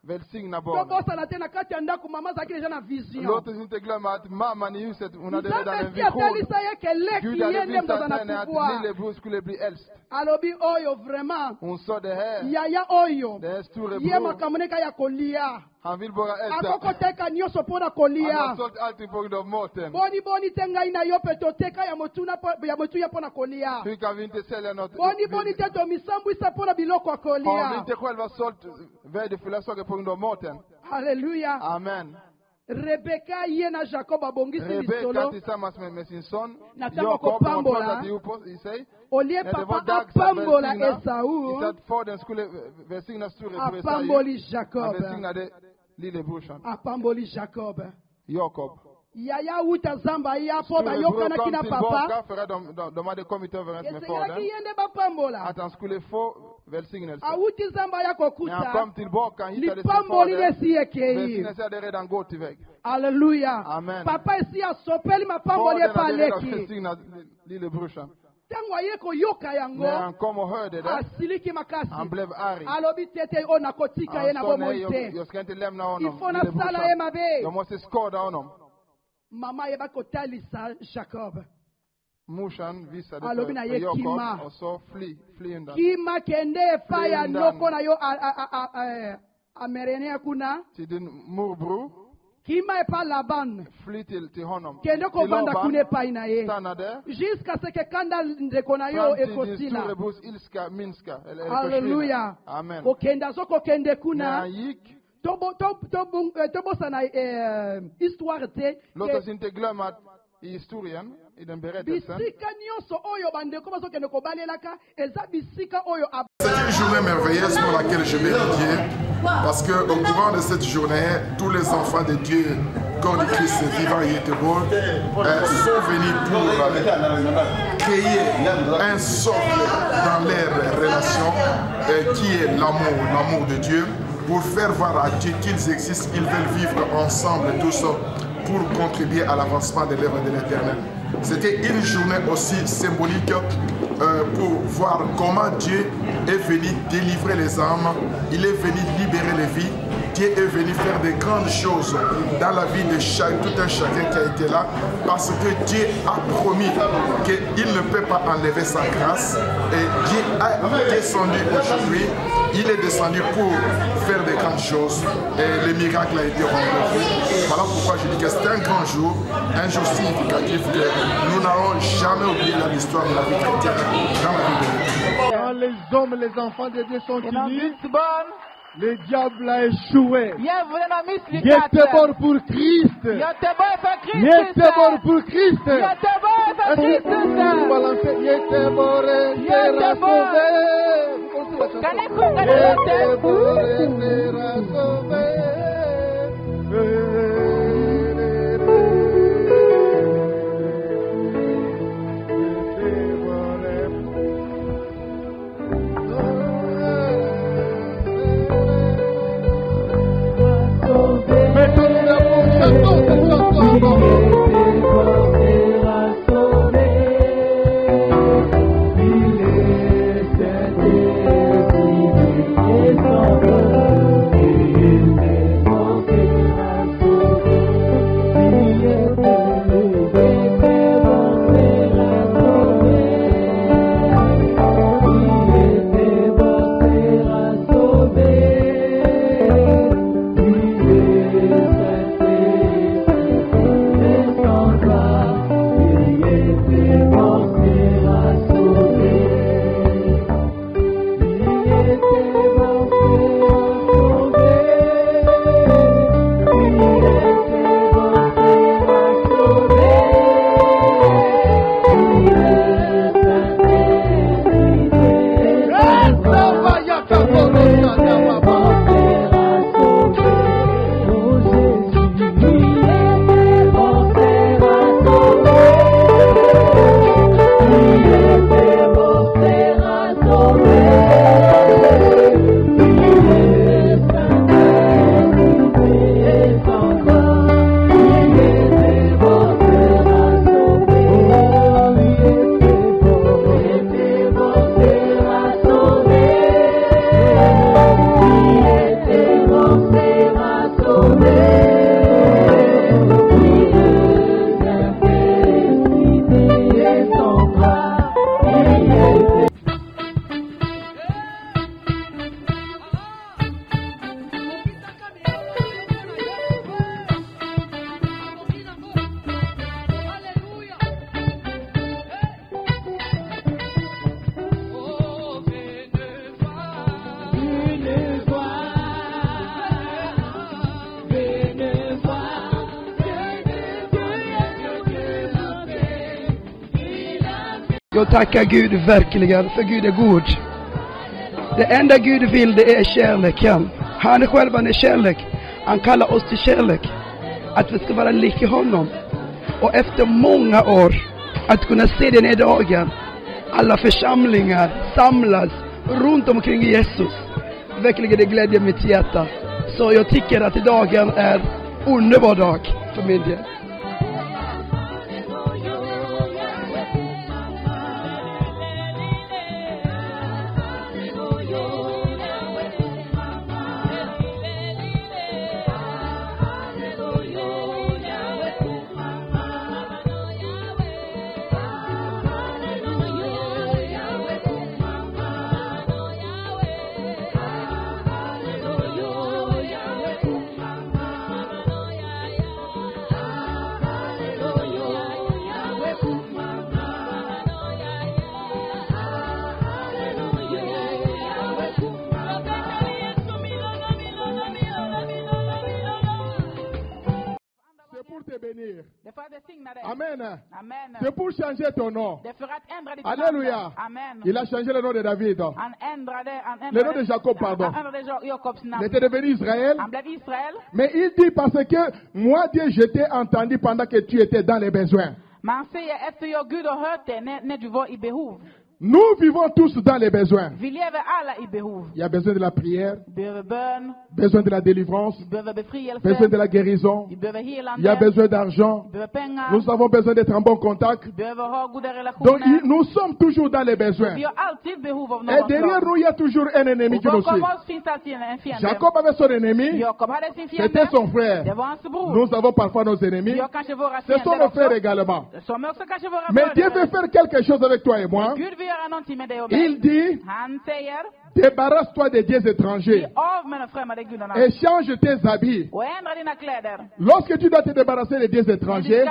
välsigna barnen. Tobosana te na kati ya ndako mama azalaki deja na vision. Låt oss inte glömma att mamman i huset, hon hade redan en Nzambe si atalisa vision. ye ke leki Gud hade ye nde moto visat aza henne na att pouvoir. lillebror skulle bli äldst. Alobi oyo vraiment. Hon sa det här, Yaya oyo. det är Ye storebror. makambo ne ka ya kolia. Han vill bara Akoko äta. teka nyonso mpona Han kolia. har sålt allting på grund av maten. Boni te ngai na yo mpe toteka ya motuya mpo na kolia. Hur kan vi inte sälja något? Boni te tomisambwisa mpo na biloko ya Har vi kolia. inte själva sålt värdefulla saker på grund av maten? Halleluja. Amen. Rebeka ye na Jacob abongisi Rebecka lisolo. tillsammans med sin son Nataka Jakob, de kupambola. har pratat ihop i sig. Olie När det var papa dags att apambola välsigna, Esau. så att fadern skulle välsigna storebror Esau. Apamboli Han Jacob. välsignade lillebrorsan Apamboli Jacob. Jakob. Yaya wuta zamba ya po Storebror bayokana kom kina papa. tillbaka för att de hade kommit överens med Esengaki fadern yende bapambola. att han skulle få välsignelse. Awuti zamba ya När han kokuta. kom tillbaka, han hittade sin Lipamboli fader. lesi yekei. Välsignelse hade redan gått iväg. Alléluia. Amen. Papa esi asopeli mapamboli Fadern hade redan epaleki. välsignat lillebrorsan. Tango aye koyoka yango. När han kom och hörde det, Asiliki makasi. han blev arg. Alobi tete o nakotika ye na Han sa nej, bomoi te. jag ska inte lämna honom. Ifo nasala ye mabe. Jag måste skada honom. Mama yeba kotalisa Jacob. Morsan visade Alobi na ye för kima. Jakob och sa fly undan. Kima kende efaya Lindan. noko na yo amerene kuna. Till din morbror, Kima epa Laban. fly till honom. Kende ko Till banda Laban, kuna epa ina ye. stanna där. Jusqu'à ce que kanda ndeko na yo Fram till din ekosila. storebrors ilska minska. Eller Alléluia. försvinna. Amen. Kokenda zo kokende När kuna. han gick, Tobosana histoire te. låt oss inte glömma att i historien, i den berättelsen, Bisika nyonso oyo bandeko bazokende kobalelaka eza bisika oyo C'est une journée merveilleuse pour laquelle je vais dédier Parce qu'au courant de cette journée, tous les enfants de Dieu, comme le Christ vivant et éternel, sont venus pour créer un socle dans leur relation qui est l'amour de Dieu, pour faire voir à Dieu qu'ils existent, ils veulent vivre ensemble tous pour contribuer à l'avancement de l'œuvre de l'Éternel. C'était une journée aussi symbolique pour voir comment Dieu est venu délivrer les âmes, il est venu libérer les vies. Dieu est venu faire de grandes choses dans la vie de tout un chacun qui a été là, parce que Dieu a promis qu'il ne peut pas enlever sa grâce, et Dieu a descendu aujourd'hui, il est descendu pour faire de grandes choses, et le miracle a été rencontré. Voilà pourquoi je dis que c'est un grand jour, un jour significatif que nous n'allons jamais oublier dans l'histoire de la vie chrétienne, dans la vie de Dieu. Quand les hommes, les enfants de Dieu sont unis, le diable a échoué. Il était mort pour Christ. Il était mort pour Christ. Il était mort et sera sauvé. Jag tackar Gud verkligen, för Gud är god. Det enda Gud vill, det är kärleken. Han själv är kärlek. Han kallar oss till kärlek. Att vi ska vara lika honom. Och efter många år att kunna se den här dagen, alla församlingar samlas runt omkring Jesus. Verkligen det glädjer mitt hjärta. Så jag tycker att dagen är en underbar dag för min del. Amen. C'est pour changer ton nom. Alléluia. Il a changé le nom de David. Le nom de Jacob, pardon. Il était devenu Israël. Mais il dit parce que moi, Dieu, je t'ai entendu pendant que tu étais dans les besoins. Nous vivons tous dans les besoins. Il y a besoin de la prière, besoin de la délivrance, besoin de la guérison. Il y a besoin d'argent. Nous avons besoin d'être en bon contact. Donc nous sommes toujours dans les besoins. Et derrière nous, il y a toujours un ennemi qui nous suit. Jacob avait son ennemi, c'était son frère. Nous avons parfois nos ennemis. Ce sont nos frères également. Mais Dieu veut faire quelque chose avec toi et moi. Il dit, débarrasse-toi des dieux étrangers et change tes habits. Lorsque tu dois te débarrasser des dieux étrangers,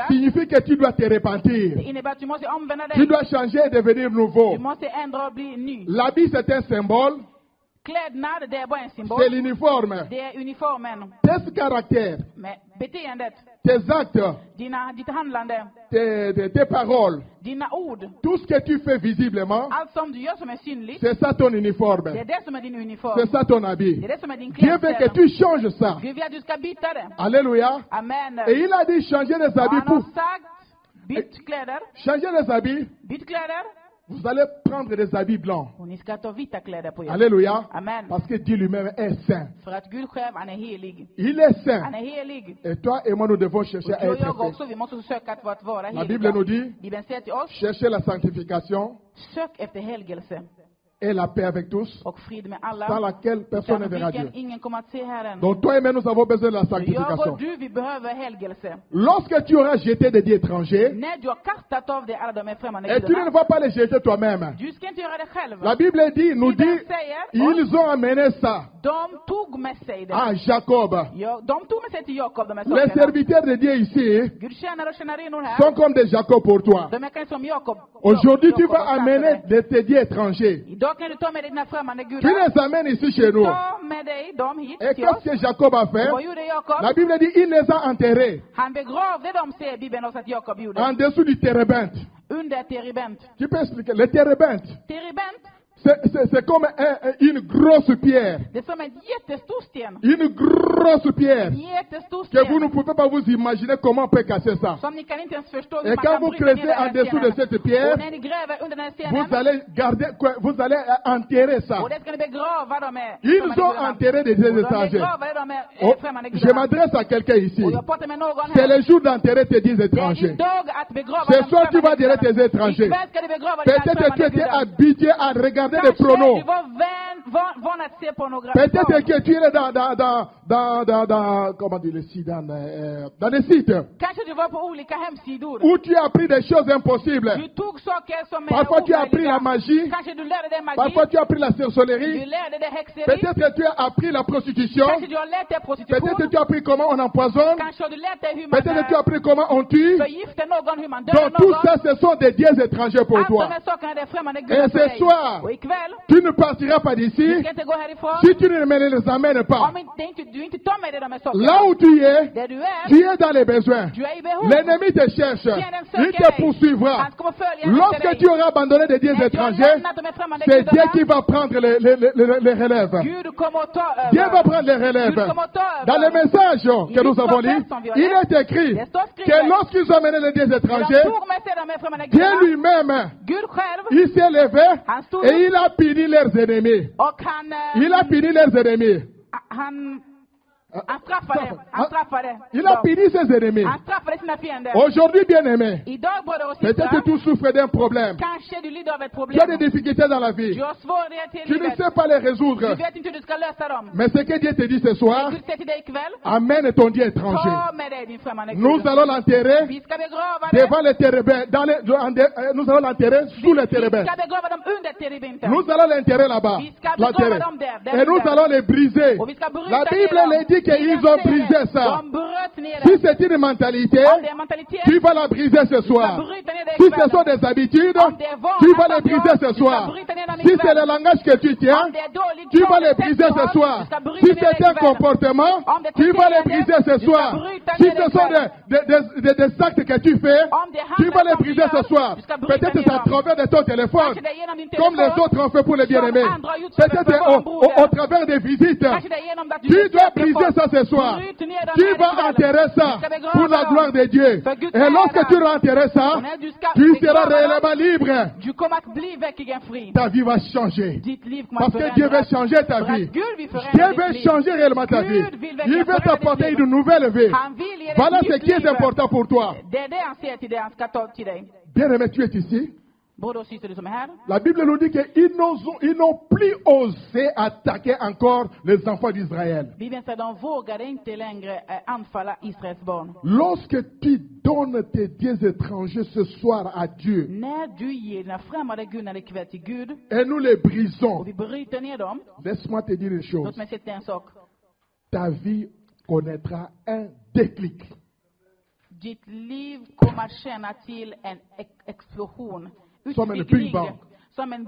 signifie que tu dois te repentir. Tu dois changer et devenir nouveau. L'habit, c'est un symbole. C'est l'uniforme. Tes caractères, tes actes, tes paroles, tout ce que tu fais visiblement, c'est ça ton uniforme. C'est ça ton habit. Dieu veut que tu changes ça. Alléluia. Et il a dit changer les habits pour... Changer les habits. Vous allez prendre des habits blancs. Alléluia. Parce que Dieu lui-même est saint. Il est saint. Et toi et moi, nous devons chercher à être saints. La Bible nous dit, cherchez la sanctification et la paix avec tous, sans laquelle personne ne verra Dieu. Donc toi et moi, nous avons besoin de la sanctification. Lorsque tu auras jeté des dieux étrangers, et tu ne vas pas les jeter toi-même, la Bible nous dit, ils ont amené ça à Jacob. Les serviteurs de Dieu ici sont comme des Jacob pour toi. Aujourd'hui, tu vas amener des dieux étrangers. Tu les amènes ici chez nous. Et qu'est-ce que Jacob a fait? La Bible dit il les a enterrés en dessous du térébinthe. Tu peux expliquer? Le térébinthe, c'est comme une grosse pierre. Une grosse pierre que vous ne pouvez pas vous imaginer comment on peut casser ça. Et quand vous creusez en dessous de cette pierre, vous allez enterrer ça. Ils ont enterré des dieux étrangers. Oh, je m'adresse à quelqu'un ici. C'est le jour d'enterrer tes dieux étrangers. Ce soir, tu vas dire tes étrangers. Peut-être que tu étais habitué à regarder des pronos. Peut-être que tu es dans comment dire le site, dans les sites où tu as appris des choses impossibles. Parfois tu as appris la magie, parfois tu as appris la sorcellerie, peut-être que tu as appris la prostitution, peut-être que tu as appris comment on empoisonne, peut-être que tu as appris comment on tue. Donc tout ça, ce sont des dieux étrangers pour toi. Et ce soir, tu ne partiras pas d'ici si tu ne les amènes pas. Là où tu es dans les besoins. L'ennemi te cherche. Il te poursuivra. Lorsque tu auras abandonné des dieux étrangers, c'est Dieu qui va prendre les relèves. Dieu va prendre les relèves. Dans le message que nous avons lu, il est écrit que lorsqu'ils ont amené les dieux étrangers, Dieu lui-même, il s'est levé et il a puni leurs ennemis. Il a puni leurs ennemis. Il a puni ses ennemis. Aujourd'hui, bien-aimé, peut-être que tu souffres d'un problème. Tu as des difficultés dans la vie. Tu ne sais pas les résoudre. Mais ce que Dieu te dit ce soir, amène ton Dieu étranger. Nous allons l'enterrer devant les térébinthes. Nous allons l'enterrer sous les térébinthes. Nous allons l'enterrer là-bas. Et nous allons les briser. La Bible dit dit qu'ils ont brisé ça. Si c'est une mentalité, tu vas la briser ce soir. Si ce sont des habitudes, tu vas les briser ce soir. Si c'est le langage que tu tiens, tu vas les briser ce soir. Si c'est un comportement, tu vas les briser ce soir. Si ce sont des actes que tu fais, tu vas les briser ce soir. Peut-être c'est à travers de ton téléphone, comme les autres ont fait pour les bien-aimés. Peut-être au travers des visites. Tu dois briser ça ce soir. Tu vas enterrer ça pour la gloire de Dieu. Et lorsque tu vas enterrer ça, tu seras réellement libre. Ta vie va changer. Parce que Dieu veut changer ta vie. Dieu veut changer réellement ta vie. Il veut t'apporter une nouvelle vie. Voilà ce qui est important pour toi. Bien-aimé, tu es ici. La Bible nous dit qu'ils n'ont plus osé attaquer encore les enfants d'Israël. Lorsque tu donnes tes dieux étrangers ce soir à Dieu, et nous les brisons, laisse-moi te dire une chose. Ta vie connaîtra un déclic. Som en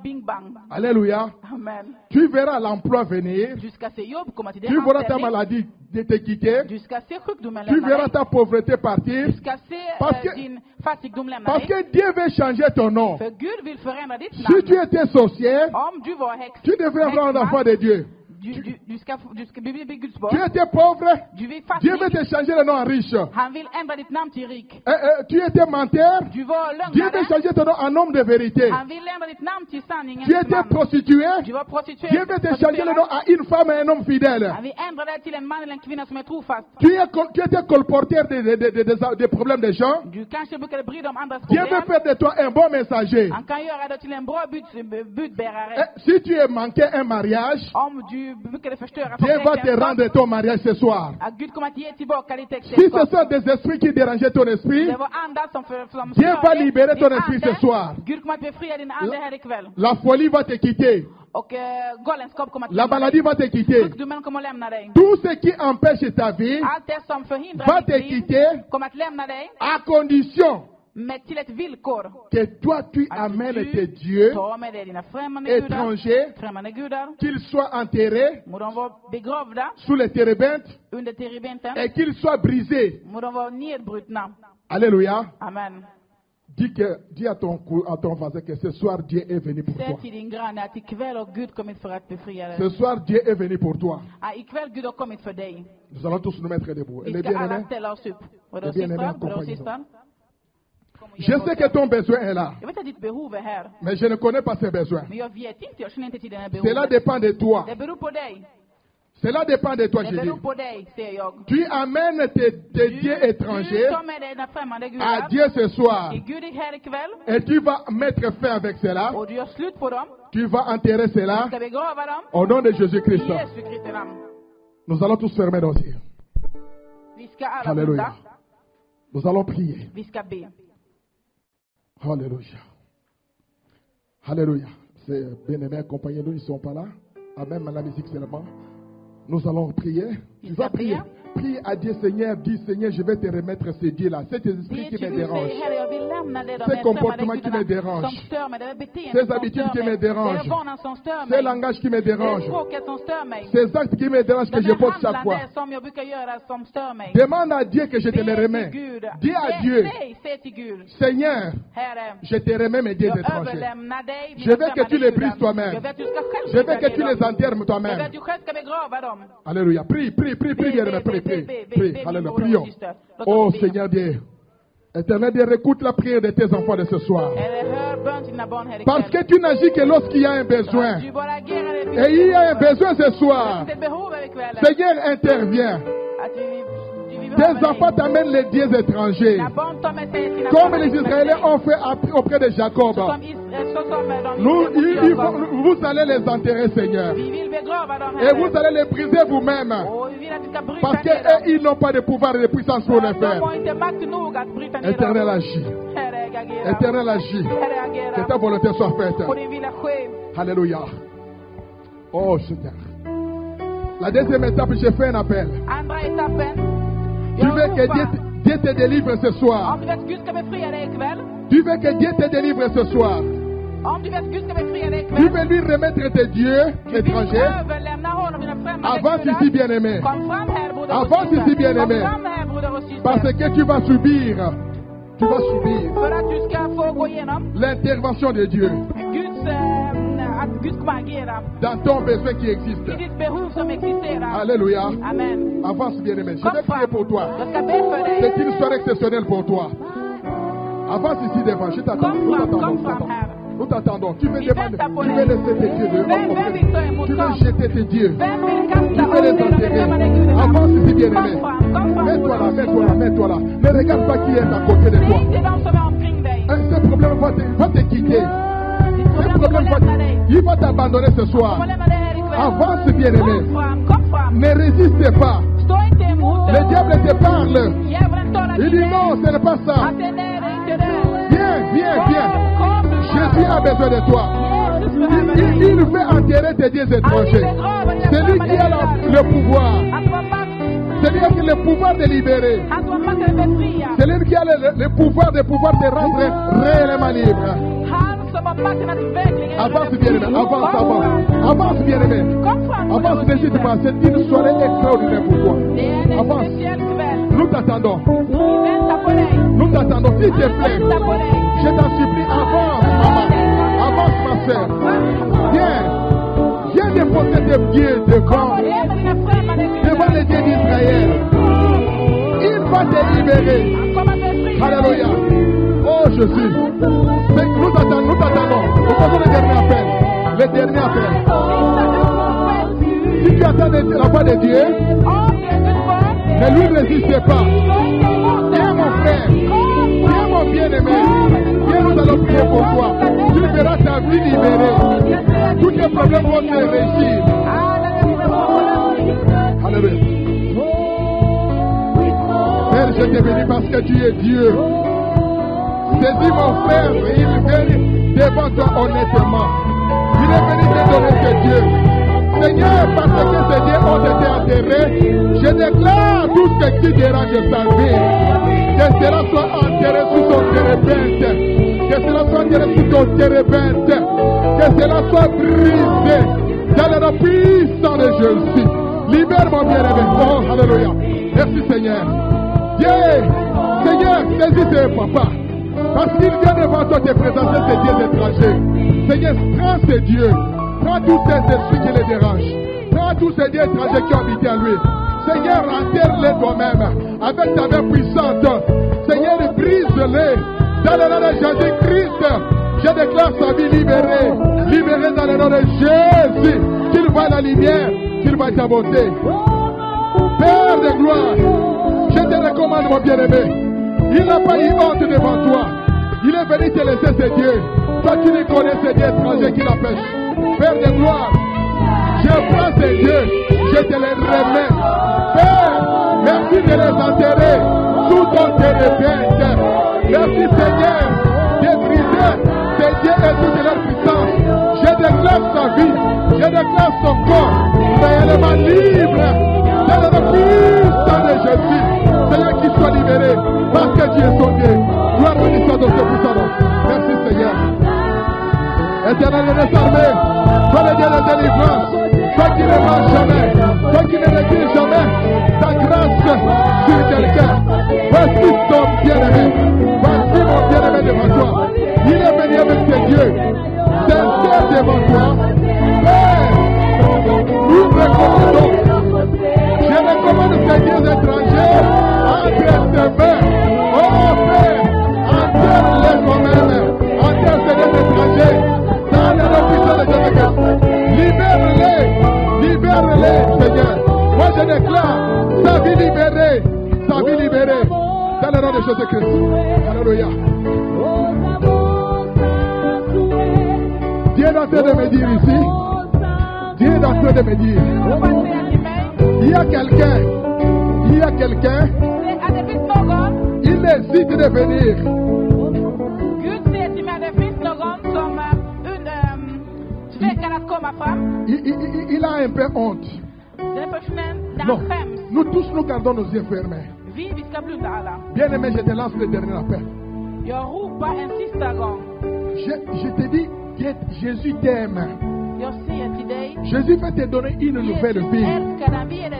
Bing Bang. Alléluia. Amen. Tu verras l'emploi venir. Tu verras ta maladie te quitter. Tu verras ta pauvreté partir. Parce que Dieu veut changer ton nom. Si tu étais sorcier, tu devrais avoir un enfant de Dieu. Tu étais pauvre, Dieu veut te changer le nom en riche. Tu étais menteur, Dieu veut changer ton nom en homme de vérité. Tu étais prostitué, Dieu veut te changer le nom à une femme et un homme fidèle. Tu étais colporteur des problèmes des gens, Dieu veut faire de toi un bon messager. Si tu es manqué un mariage, Dieu va te rendre ton mariage ce soir. Si ce sont des esprits qui dérangeaient ton esprit, Dieu va libérer ton esprit ce soir. La folie va te quitter. La maladie va te quitter. Tout ce qui empêche ta vie va te quitter à condition que toi tu amènes tes dieux étrangers, qu'ils soient enterrés sous les térébintes et qu'ils soient brisés. Alléluia. Amen. Dis à ton voisin que ce soir Dieu est venu pour toi. Ce soir Dieu est venu pour toi. Nous allons tous nous mettre debout. Et les bien-aimés, accompagnez-nous. Je sais que ton besoin est là, mais je ne connais pas ses besoins. Cela dépend de toi. Cela dépend de toi, je dis. Tu amènes tes dieux étrangers à Dieu ce soir. Et tu vas mettre fin avec cela. Tu vas enterrer cela au nom de Jésus-Christ. Nous allons tous fermer nos yeux. Alléluia. Nous allons prier. Alléluia. Alléluia. Ces bien-aimés accompagnés, nous, ils ne sont pas là. Amen, la musique seulement. Nous allons prier. Tu vas prier. Prie à Dieu, Seigneur. Dis, Seigneur, je vais te remettre ces dieux-là. Cet esprit qui me dérange. Ces comportements qui me dérangent. Ces habitudes qui me dérangent. Ces langages qui me dérangent. Ces actes qui me dérangent que je pose chaque fois. Demande à Dieu que je te les remets. Dis à Dieu, Seigneur, je te remets mes dieux étrangers. Je veux que tu les brises toi-même. Je veux que tu les enterres toi-même. Alléluia. Prie, prie, prie, prie, prie. Prie, alléluia, prions. Oh Seigneur Dieu, Éternel Dieu, écoute la prière de tes enfants de ce soir. Parce que tu n'agis que lorsqu'il y a un besoin. Et il y a un besoin ce soir. Seigneur, interviens. Tes enfants t'amènent les dieux étrangers. Comme les Israéliens ont fait auprès de Jacob. Vous allez les enterrer, Seigneur. Et vous allez les briser vous-même. Parce qu'eux, ils n'ont pas de pouvoir et de puissance pour le faire. Éternel agit. Éternel agit. Que ta volonté soit faite. Alléluia. Oh Seigneur. La deuxième étape, j'ai fait un appel. Tu veux que Dieu te délivre ce soir. Tu veux que Dieu te délivre ce soir. Tu veux lui remettre tes dieux étrangers. Avance ici, bien-aimé. Avance ici, bien-aimé. Parce que tu vas subir l'intervention de Dieu dans ton besoin qui existe. Alléluia. Avance, bien-aimé. Je vais prier pour toi. C'est une soirée exceptionnelle pour toi. Avance ici devant. Je t'attends. Nous t'attendons. Tu veux demander, tu veux laisser tes dieux dehors. Tu veux jeter tes dieux. Tu veux les enterrer. Avance ici, bien-aimé. Mets-toi là. Ne regarde pas qui est à côté de toi. Ce problème va te quitter. Ce problème il va t'abandonner ce soir. Avance, bien-aimé. Ne résiste pas. Le diable te parle. Il dit non, ce n'est pas ça. Viens. Jésus a besoin de toi. Il veut enterrer tes dieux étrangers. C'est lui qui a le pouvoir. C'est lui qui a le pouvoir de libérer. C'est lui qui a le pouvoir de rendre réellement libre. Avance, bien-aimé. Avance, bien-aimé. Avance, n'hésite pas. C'est une soirée extraordinaire pour toi. Avance. Nous t'attendons. S'il te plaît. Je t'en supplie, avance, maman. Avance, ma soeur. Viens déposer tes pieds devant les dieux d'Israël. Il va te libérer. Alléluia. Oh Jésus. Nous t'attendons. Nous faisons le dernier appel. Si tu attends la voix de Dieu, ne lui résiste pas. Viens, mon frère. Viens, mon bien-aimé. Viens, nous allons prier pour toi. Tu verras ta vie libérée. Tous tes problèmes vont te réussir. Alléluia. Père, je te bénis parce que tu es Dieu. Saisis mon frère et il vient devant toi honnêtement. Il est venu te donner ses dieux. Seigneur, parce que ces dieux ont été enterrés, je déclare tout ce qui dérange sa vie. Que cela soit enterré sous ton térébinthe. Que cela soit enterré sous ton térébinthe. Que cela soit brisé dans le nom puissant de Jésus. Libère mon bien-aimé. Oh, alléluia. Merci Seigneur. Dieu, Seigneur, saisis tes papas. Parce qu'il vient devant toi te présenter ces dieux étrangers. Seigneur, prends ces dieux. Prends tous ces esprits qui les dérangent. Prends tous ces dieux étrangers qui habitent en lui. Seigneur, enterre-les toi-même avec ta main puissante. Seigneur, brise-les. Dans le nom de Jésus-Christ, je déclare sa vie libérée. Libérée dans le nom de Jésus. Qu'il voit la lumière, qu'il voit ta beauté. Père de gloire, je te recommande mon bien-aimé. Il n'a pas eu honte devant toi. Il est venu te laisser ses dieux. Toi, tu ne connais ces dieux étrangers qui l'empêchent. Père de gloire, je prends ces dieux, je te les remets. Père, merci de les enterrer sous ton térébinthe. Merci Seigneur de briser ces dieux et toute leur puissance. Je déclare sa vie, je déclare son corps réellement libre. Dans le nom puissant de Jésus, Seigneur, qu'il soit libéré parce que tu es son Dieu. Gloire bénie soit dans ce puissant nom. Merci Seigneur. Éternel de nos armées, toi le Dieu de délivrance, toi qui ne mens jamais, toi qui ne retires jamais ta grâce sur quelqu'un. Voici ton bien-aimé, voici mon bien-aimé devant toi. Il est venu avec ses dieux, sincère devant toi. Père, nous recommandons, je recommande ces dieux étrangers entre ses mains. Oh Père, enterre-les toi-même, enterre ces dieux étrangers. Libère-les, Seigneur. Moi je déclare sa vie libérée dans le nom de Jésus-Christ. Alléluia. Dieu est en train de me dire ici. Dieu est en train de me dire. Il y a quelqu'un. Il hésite de venir. Il a un peu honte. Non, nous tous nous gardons nos yeux fermés. Bien-aimé, je te lance le dernier appel. Je te dis, Jésus t'aime. Jésus va te donner une nouvelle vie.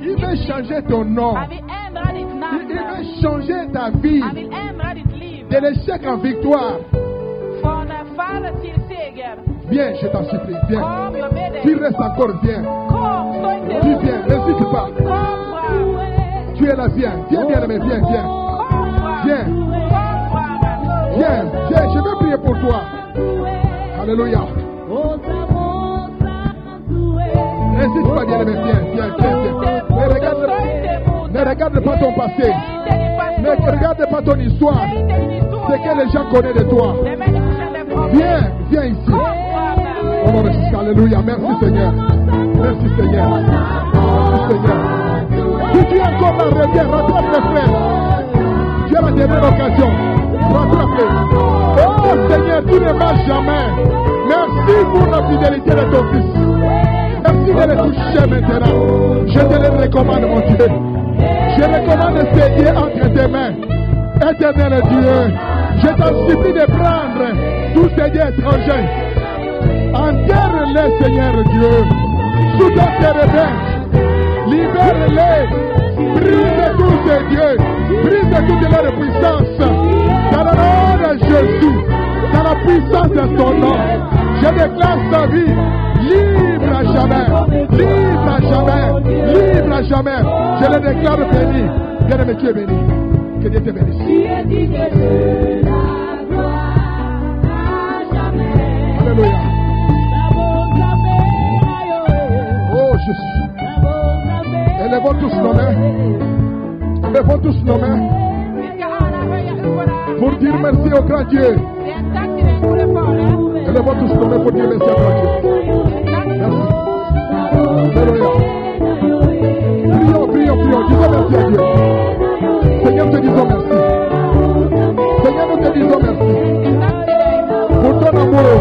Il va changer ton nom. Il va changer ta vie. De l'échec en victoire. Viens, je t'en supplie, viens. Tu restes encore, viens. Tu viens, n'hésite pas. Tu es là, viens. Viens, bien aimé, viens, viens. Viens. Viens, viens, je vais prier pour toi. Alléluia. N'hésite pas, bien aimé, viens, viens, viens, viens. Ne regarde pas ton passé. Ne regarde pas ton histoire. Ce que les gens connaissent de toi. Viens, viens ici. Oh mon Dieu, alléluia. Merci Seigneur. Merci Seigneur. Merci Seigneur. Si tu es encore là, reviens, rattrape les frères. Tu as la dernière occasion. Rattrape-les. Oh Seigneur, tu ne marches jamais. Merci pour la fidélité de ton fils. Merci de le toucher maintenant. Je te le recommande, mon Dieu. Je recommande ces dieux entre tes mains. Éternel Dieu, je t'en supplie de prendre tous ces dieux étrangers. Enterre-les, Seigneur Dieu. Sous ton terrain. Libère-les. Brise tous ces dieux. Brise toute leur puissance. Dans le nom de Jésus. Dans la puissance de son nom. Je déclare sa vie libre à jamais. Libre à jamais. Libre à jamais. Je le déclare béni. Bien-aimé, tu es béni. Que Dieu te bénisse. Alléluia. Oh Jésus. Élevons tous nos mains. Élevons tous nos mains. Pour dire merci au grand Dieu. Élevons tous nos mains pour dire merci au grand Dieu. Merci. Alléluia. Prions, prions, prions. Disons merci à Dieu. Seigneur, te disons merci. Seigneur, nous te disons merci. Pour ton amour.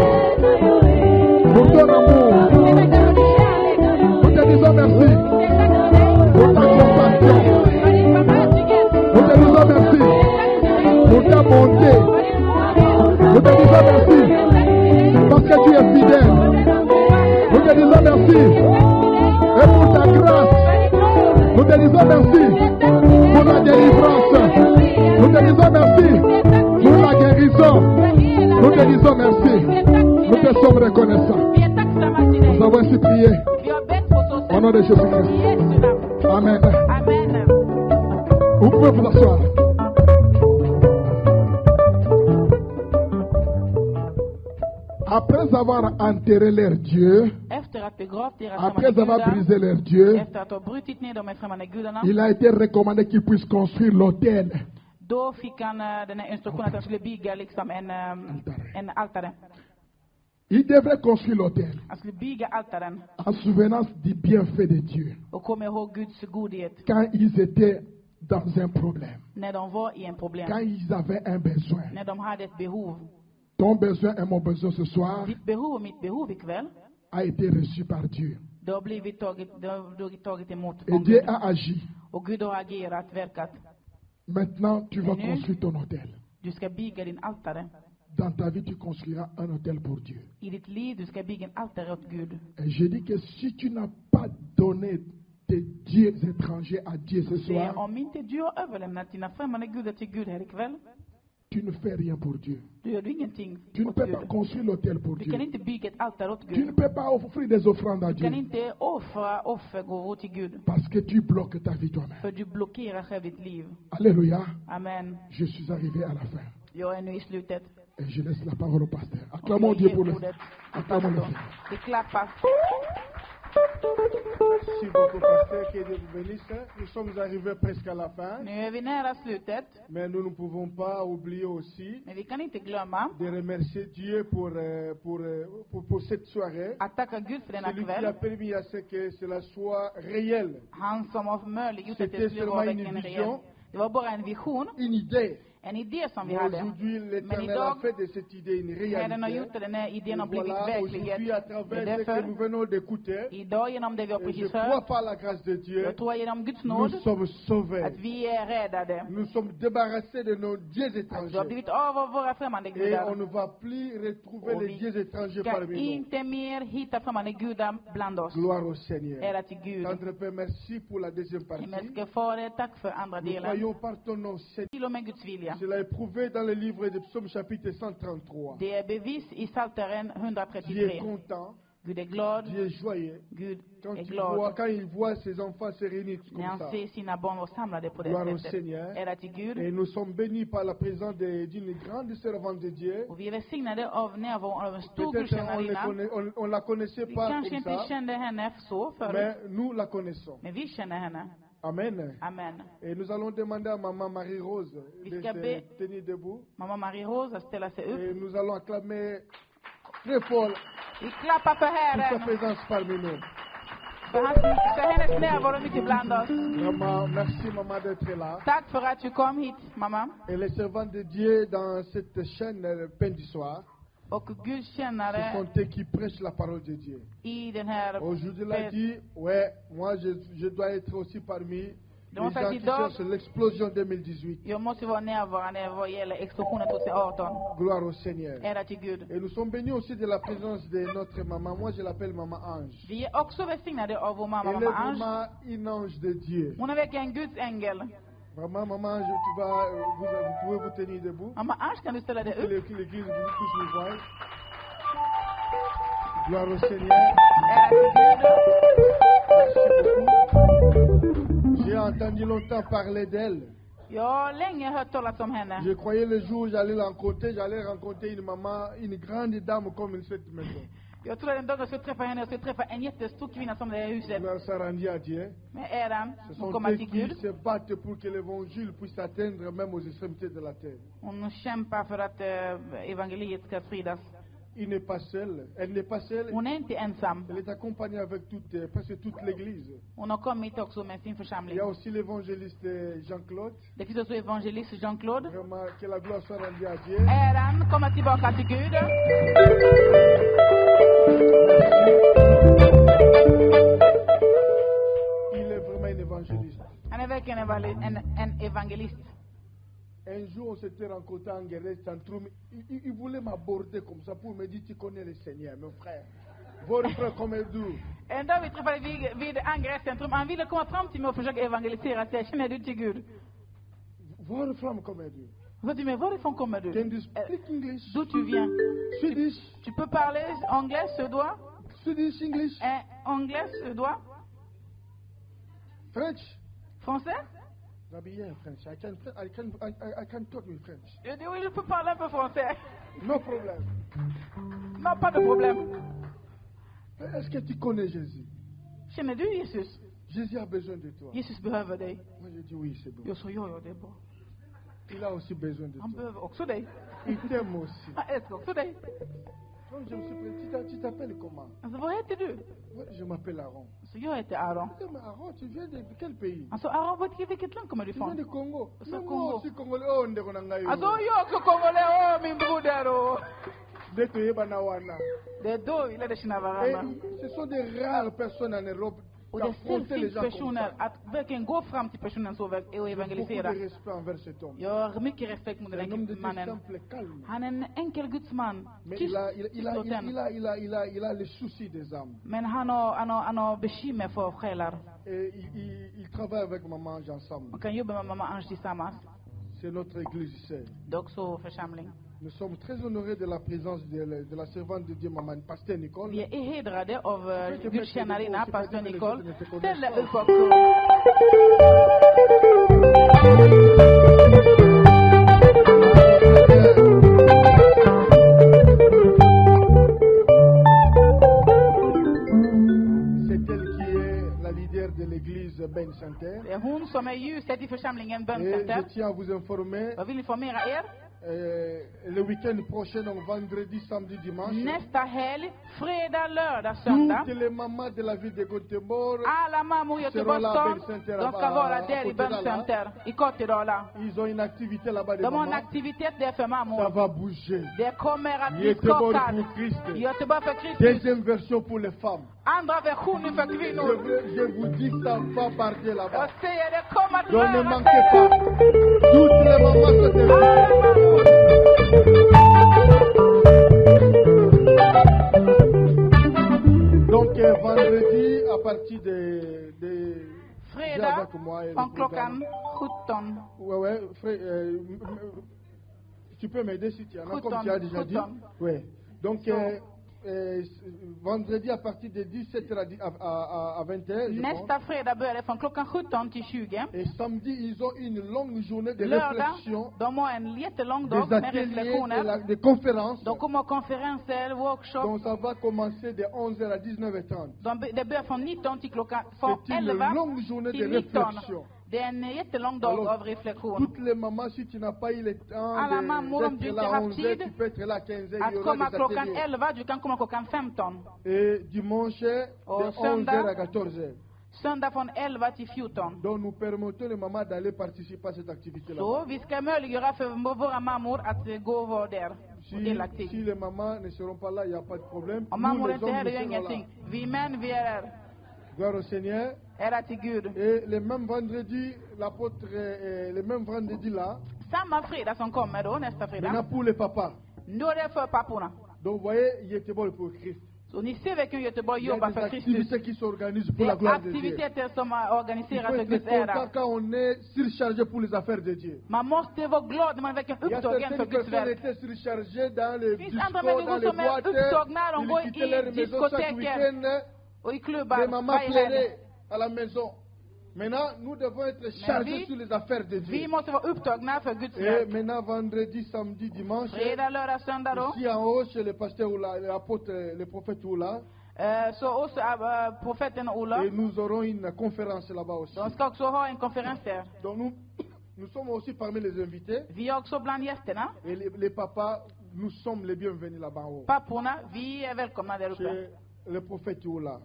Pour ton amour. Nous te disons merci. Pour ta compassion. Nous te disons merci. Pour ta bonté. Nous te disons merci. Parce que tu es fidèle. Nous te disons merci. Et pour ta grâce. Nous te disons merci. Pour la délivrance. Nous te disons merci. Pour la guérison. Nous te disons merci. Nous te sommes reconnaissants. Nous avons ainsi prié. Au nom de Jésus-Christ. Amen. Vous pouvez vous asseoir. Après avoir enterré leur Dieu, après avoir brisé leur Dieu, il a été recommandé qu'ils puissent construire l'autel. Då fick han den här instruktionen att han skulle bygga liksom en altare. Il devrait construire l'autel Han skulle bygga altaren en souvenance du bienfait de Dieu. Och komma ihåg Guds godhet. Quand ils étaient dans un problème. När de var i en problem. Quand ils avaient un besoin. När de hade ett behov. Ton besoin et mon besoin ce soir Ditt behov och mitt behov ikväll a été reçu par Dieu. Det har blivit tagit emot. Et Dieu a agi. Och Gud har agerat, verkat. Maintenant, tu vas construire ton hôtel. Du ska bygga din altare. Dans ta vie, tu construiras un hôtel pour Dieu. I ditt liv, du ska bygga en altare åt Gud. Et je dis que si tu n'as pas donné tes dieux étrangers à Dieu ce soir, om inte du har överlämnat dina främmande gudar till Gud här ikväll, tu ne fais rien pour Dieu. Du gör ingenting. Tu ne peux pas construire l'autel pour Dieu. Du kan inte bygga ett altare åt Gud. Tu ne peux pas offrir des offrandes à Dieu. Du kan inte offra offergåvor till Gud. Parce que tu bloques ta vie toi-même. För du blockerar själv ditt liv. Alléluia. Amen. Je suis arrivé à la fin. Jag är nu i slutet. Et je laisse la parole au pasteur. Acclamons Dieu pour le. Acclamons le Seigneur. Vi klappar. Merci beaucoup, pasteur. Que Dieu vous bénisse. Nous sommes arrivés presque à la fin. Nu är vi nära slutet. Mais nous ne pouvons pas oublier aussi Men vi kan inte glömma de remercier Dieu pour cette soirée. Att tacka Gud för denna Celui qui kväll. a permis à ce que cela soit réel. Han som har möjliggjort att det C'était skulle seulement vara une verkligen vision. reellt. Det var bara en vision. Une idée. En idé som vi hade. Aujourd'hui, Men l'Éternel a fait de cette idée une Herren har réalité. gjort den här idén har Et blivit voilà, verklighet. aujourd'hui, à Det är travers ce que nous därför, venons d'écouter, idag genom det vi har et je precis crois hört, par la grâce de Dieu, jag tror genom Guds nous nåd, sommes sauvés. att vi är räddade. Nous sommes débarrassés de nos dieux Att vi har étrangers. blivit av våra främmande Et gudar. on ne va plus retrouver Och les dieux vi étrangers ska parmi nous. inte mer hitta främmande gudar bland oss. Gloire au Seigneur. Ära till Gud. Tendre Père, merci pour la deuxième partie. Himmelske Fader, tack för andra Nous delen. croyons par ton nom, Seigneur. Till och med Guds vilja. Je l'ai éprouvé dans le livre de Psaume chapitre 133. Det är bevis i Psaltaren Dieu est 133. content, Gud är glad. Dieu est joyeux. Gud Quand, är quand il glad voit ses enfants se réunir när comme han ça. ser sina barn vara samlade på det Gloire au sättet. Seigneur. Ära till Gud. Et nous sommes bénis par la présence d'une grande servante de Dieu. Och vi är välsignade av närvaron av en stor Peut-être gudstjänarinna. on la connaissait Vi pas kanske comme inte ça, kände henne så förut, mais nous la connaissons. men vi känner henne. Amen. Amen. Et nous allons demander à Maman Marie-Rose Vi de ska se be tenir debout. mamma Marie-Rose att ställa sig Et upp. nous allons acclamer très fort Vi klappar för pour sa Herren, présence parmi nous. för hennes närvaro mitt ibland oss. Vraiment, merci Maman d'être là. Tack för att du kom hit, mamma. Et les servants de Dieu dans cette chaîne Pain du soir, Och Guds ce tjänare sont eux qui prêchent la parole de Dieu. i den här... Aujourd'hui, il a dit, ouais, moi je dois être aussi parmi les Donc, ça gens dit qui donc- cherchent l'explosion 2018. Jag måste vara närvarande vad gäller explosionen 2018. Gloire au Seigneur. Ära till Gud. Et nous sommes bénis aussi de la présence de notre maman. Moi, je l'appelle Maman Ange. Vi är också välsignade av vår mamma, Elle est mamma Ange. vraiment une ange de Dieu. Hon är verkligen en Guds ängel. Vraiment, Maman Ange, vous pouvez vous tenir debout. Mamma Ange, kan du ställa dig Que upp? l'église puisse nous voir. Gloire au Seigneur. Ära till Gud. Merci beaucoup. J'ai entendu longtemps parler d'elle. Jag har länge hört talas om henne. Je croyais le jour où j'allais rencontrer une maman, une grande dame comme cette maison. Jag trodde en dag jag skulle träffa henne, jag skulle träffa en jättestor kvinna som det här huset. Gloire soit rendue à Dieu. Men äran, Ce hon sont kommer eux till qui Gud. se battent pour que l'évangile puisse atteindre même aux extrémités de la terre. Hon kämpar för att evangeliet ska spridas. Il n'est pas seul. Elle n'est pas seule. Hon är inte ensam. Elle est accompagnée avec presque toute l'église. Hon har kommit också med sin Il församling. y a aussi l'évangéliste Jean-Claude. Det finns också evangelist Jean-Claude. Vraiment, que la gloire soit rendue à Dieu. Äran kommer tillbaka till Gud. Il est vraiment un évangéliste. Han är verkligen en evangelist. Un jour, on s'était rencontrés en Guerre Centrum. Il voulait m'aborder comme ça pour me dire, tu connais le Seigneur, mon frère. Vår frère kommer du. En dag vi träffades vid Angreppscentrum. Han ville komma fram till mig och försöka evangelisera. Så jag känner du till Gud? Vår fram kommer du. Vad du menar, varifrån kommer du? Can you speak English? D'où tu viens? Swedish? Tu peux parler anglais, suédois? Swedish, English? Anglais, suédois? French? Français? Rabbi, yeah, French. I can talk with French. Je dis oui, je peux parler un peu français. No problem. Non, pas de problème. Est-ce que tu connais Jésus? Känner du Jesus? Jésus a besoin de toi. Jesus behöver dig. Moi, je dis oui, c'est bon. Jag sa ja, det är bra. Il a aussi besoin de Han toi. behöver också dig. Il t'aime aussi. Han älskar också dig. Donc, je me suis dit, tu t'appelles comment? Alltså, vad heter du? Moi, je m'appelle Aaron. Så jag heter Aaron. Mais Aaron, tu viens de quel pays? Alltså, Aaron, vilket land kommer du Tu viens ifrån? de Congo. Så Mais Congo. moi aussi congolais. Oh, ndeko na ngai. Alltså, jag är också kongolais. Min broder. Dès que yeba na wana. Det är då vi lärde känna Et varandra. ce sont des rares personnes en Europe Och qui det affrontent les finns gens comme personer ça. att verkligen gå fram till personen så och Beaucoup evangelisera. de respect envers cet homme. Jag har mycket respekt mot C'est un homme den de Dieu mannen. simple et calme. Han är en enkel Guds man. Mais Tyst, il a les soucis des âmes. Men han har bekymmer för själar. Et il travaille avec Maman Ange ensemble. Man kan jobba med mamma Ange tillsammans. C'est notre église ici. Det är också församling. Nous sommes très honorés de la présence de la servante de Dieu, Maman Pasteur Nicole. Vi är hedrade av gudstjänarinna, pastor Nicole. Ställ dig upp och C'est elle qui est la leader de l'église Ben Center. det är hon som är ljuset i församlingen Et Böncenter. je tiens à vous informer Jag vill informera er le week-end prochain, donc vendredi, samedi, dimanche. Nästa helg, fredag, lördag, söndag. Toutes les mamans de la ville de Göteborg alla mammor i Göteborgs stad, de ska vara där i böncenter i Kortedala. Ils ont une activité là-bas. De har en aktivitet där för mammor. Ça va bouger. Det kommer att bli skakad. Göteborg för Kristus. Deuxième version pour les femmes. Andra versionen för kvinnor. Je vous dis que ça va partir là-bas. Jag säger det kommer att donc ne manquez pas. Toutes les mamans que te donc vendredi à partir de fredag från klockan 17. Ouais, tu peux m'aider si tu en as, comme tu as déjà dit. Ouais. Donc vendredi à partir de 17h à 20h. Nästa fredag börjar det från klockan 17 till 20. Et samedi ils ont une longue journée de réflexion. De har en jättelång dag med reflektioner. Des conférences. De kommer konferenser, workshops. Donc ça va commencer de 11h à 19h30. Det börjar från 19 till klockan 11 une longue journée de réflexion. Det är en jättelång dag av reflektion. Toutes les mamans, si tu n'as pas eu le temps d'être là à 11h, tu peux être là à 15h. Att komma klockan 11, du kan komma klockan 15. Et dimanche, de 11h à 14h. Söndag från 11 till 14. Donc nous permettons les mamans d'aller participer à cette activité-là. Så vi ska möjliggöra för våra mammor att gå och vara där. Si les mamans ne seront pas là, il n'y a pas de problème. Om mammor inte är det, gör ingenting. Vi män, vi är där. Gloire au Seigneur. Et le même vendredi, l'apôtre, le même vendredi là. Samma fredag som kommer då, nästa fredag. Maintenant pour les papas. Då är det för papporna. Donc vous voyez, Göteborg pour Christ. Så ni ser vilken Göteborg jobbar för Kristus. Il y a des activités qui s'organisent pour la gloire de Dieu. Aktiviteter som organiseras för Guds ära. Quand on est surchargé pour les affaires de Dieu. Man måste vara glad när man verkligen upptagen för Guds verk. Il y a certaines personnes qui étaient surchargées dans les discos, dans les boîtes. Ils quittaient leur maison chaque week-end. Och i klubbar. Les mamans pleuraient à la maison. Maintenant, nous devons être chargés sur les affaires de Dieu. Vi måste vara upptagna för Guds verk. Et maintenant, vendredi, samedi, dimanche. Fredag, lördag, söndag då. Ici en haut, chez le pasteur Oula, l'apôtre, le prophète Oula. Så också profeten Ola. Et nous aurons une conférence là-bas aussi. De ska också ha en konferens där. Donc nous sommes aussi parmi les invités. Vi är också bland gästerna. Et les papas, nous sommes les bienvenus là-bas en haut. Papporna, vi är välkomna där uppe. Chez le prophète Oula.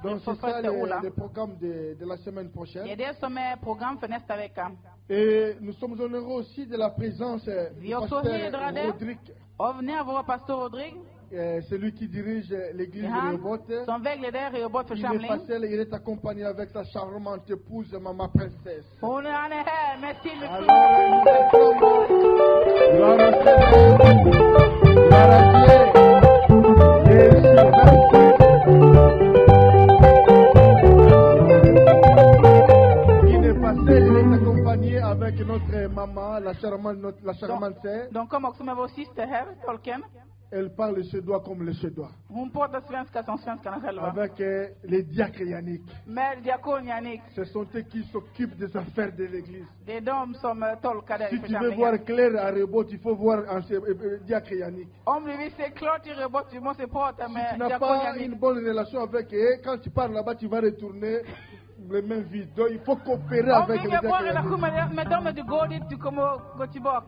Donc c'est ça le programme de la semaine prochaine. Det är det som är program för nästa vecka. Et nous sommes honorés aussi de la présence du pasteur Rodrigue. Av närvaro pastor Rodrigue. C'est lui qui dirige l'église de Rehoboth. Som vägleder Rehoboth församling. Il est accompagné avec sa charmante épouse, Maman Princesse. Han är här med sin fru. Il est accompagné avec notre maman, la charmante sœur. Donc comme också med vår syster här, tolken. Elle parle le suédois comme le suédois. Hon pratar svenska som svenskarna själva. Avec les diacres Yannick. Med diakon Yannick. Ce sont eux qui s'occupent des affaires de l'église. Det är de som tolkar det i församlingen. Si tu veux voir clair à Rehoboth, il faut voir diacre Yannick. Om du vill se klart i Rehoboth, du måste prata med diakon Yannick. Si tu n'as pas une bonne relation avec eux, quand tu pars là-bas, tu vas retourner les mêmes vides. Donc il faut coopérer avec les diacres Yannick.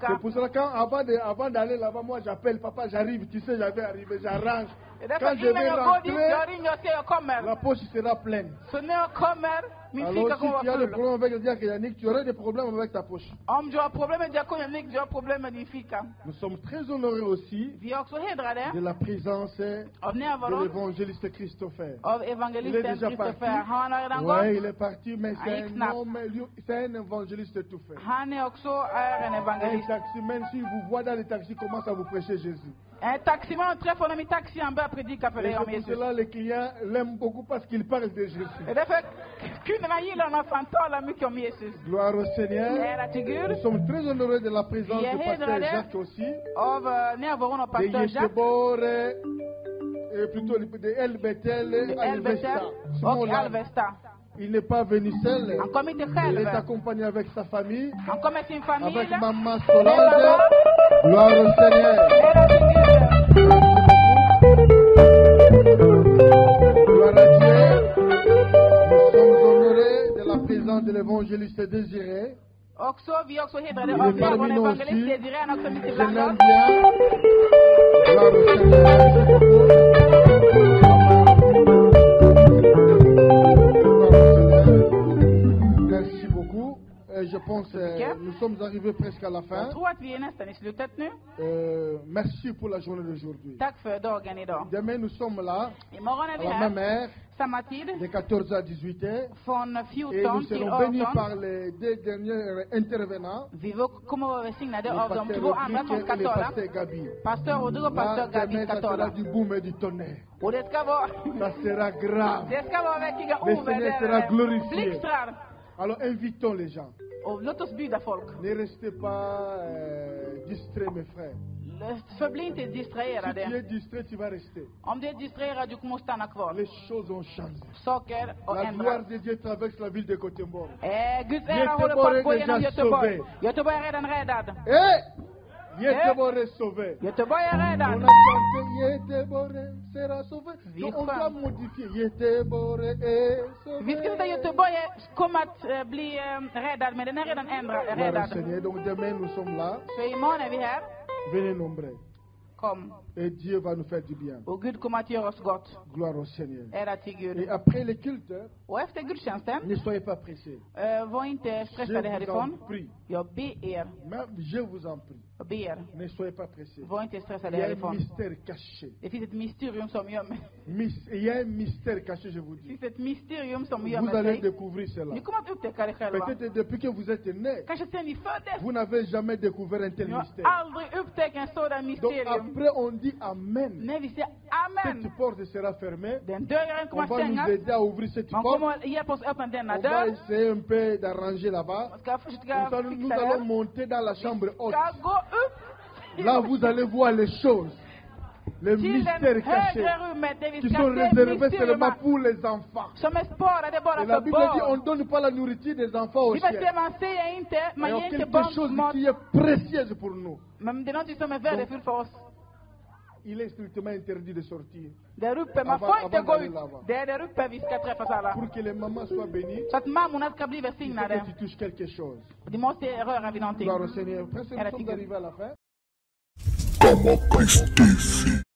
C'est pour cela qu'avant d'aller là-bas, moi j'appelle papa, j'arrive, tu sais, j'avais arrivé, j'arrange. Quand je vais rentrer, la poche sera pleine. Alors si tu as des problèmes avec le diacre Yannick, tu auras des problèmes avec ta poche. Nous sommes très honorés aussi de la présence de l'évangéliste Christopher. Il est déjà parti. Oui, il est parti, mais c'est un évangéliste tout fait. Un taximan, si vous voit dans les taxis, commence à vous prêcher Jésus. Un taximan très fort dans mes taxis en bas prédique pour Jésus. C'est là les clients l'aiment beaucoup parce qu'il parle de Jésus. Gloire au Seigneur. Nous sommes très honorés de la présence du pasteur Jacques aussi. De Göteborg, plutôt de El Bethel à Alvesta. Il n'est pas venu seul. Il est accompagné avec sa famille. Avec maman Solange. Gloire au Seigneur. Gloire à Dieu. Nous sommes honorés de la présence de l'évangéliste Désiré. Också, vi också hedrade av vår evangelist Desirée, han också mitt ibland oss. Merci beaucoup. Je pense que nous sommes arrivés presque à la fin. Jag tror att vi är nästan i slutet nu. Merci pour la journée d'aujourd'hui. Tack för dagen idag. Demain nous sommes là, Imorgon är vi à la här. même heure, Samma tid. de 14 à 18 heures. Från Et 14 nous till serons bénis 18. par les deux derniers intervenants. Vi kommer vara välsignade Le av de pasteur två andra som Rodrigue ska et le tala. pasteur Gabi. Pastor Rodrigue och pastor Là, Gabi demain, ska ça sera tala. du boom et du tonnerre. Och det ska vara Ça sera grave. det ska vara verkliga Le Seigneur sera glorifié. blixtrar. Alors invitons les gens. Och låt oss bjuda folk. Ne restez pas distraits, mes frères. Förbli inte Si tu distraherade. es distrait, tu vas rester. Om du är distraherad, du kommer stanna kvar. Les choses ont changé. Saker och La ändras. gloire de Dieu traverse la ville de Gothenburg. Guds ära håller på att gå genom Göteborg. Göteborg är redan räddad. Göteborg est sauvé. Göteborg är On räddad. a chanté Göteborg sera sauvé. Vi Donc on sjöng. doit modifier Göteborg est sauvé. Vi skriver att Göteborg kommer att bli räddad, men den är redan Gloire au räddad. Seigneur. Donc demain nous sommes là. Så imorgon är vi här. Venez nombreux. Kom. Et Dieu va nous faire du bien. Och Gud kommer att göra oss gott. Gloire au Seigneur. Ära till Gud. Et après le culte, Och efter gudstjänsten, ne soyez pas pressés. var inte Je stressade vous härifrån. en prie. Jag ber er. Même je vous en prie. Jag ber. Ne soyez pas pressés. Var inte Il stressade y a un härifrån. mystère caché. Det finns ett mysterium som gömmer. Il y a un mystère caché, je vous Det dis. finns ett mysterium som Vous gömmer allez sig. découvrir cela. Ni kommer att upptäcka det själva. Peut-être depuis que vous êtes né, Kanske sen ni föddes. vous n'avez jamais découvert un tel Ni har mystère. aldrig upptäckt en sådan Donc mysterium. après on dit Amen. När vi säger amen, Cette porte sera fermée. den dörren On kommer att va nous stängas. aider à ouvrir cette Man porte. kommer att hjälpa oss att öppna denna On va dörr. essayer un peu d'arranger là-bas. Man ska försöka Nous fixa allons det. monter dans la chambre haute. Ska gå upp Là, vous allez voir les choses, les till mystères den cachés högre rummet där vi qui ska sont se réservés seulement mysterium pour les enfants. som är sparade bara Et la för Bible dit on barn. ne donne pas la nourriture des enfants aux Bibeln chiens. säger man säger inte, man Mais ger inte quelque barn chose mat. qui est précieux pour nous. Men det är något som är värdefullt för oss. Il est strictement interdit de sortir Där uppe, man får inte gå ut. Det är där uppe vi ska träffas alla. pour que les mamans soient bénies. Så att mammorna ska bli Il faut välsignade. que tu touches quelque chose. De måste röra vid någonting. Gloire au Seigneur. Presque nous Era sommes till Gud. arrivés à la fin. Democracy TV.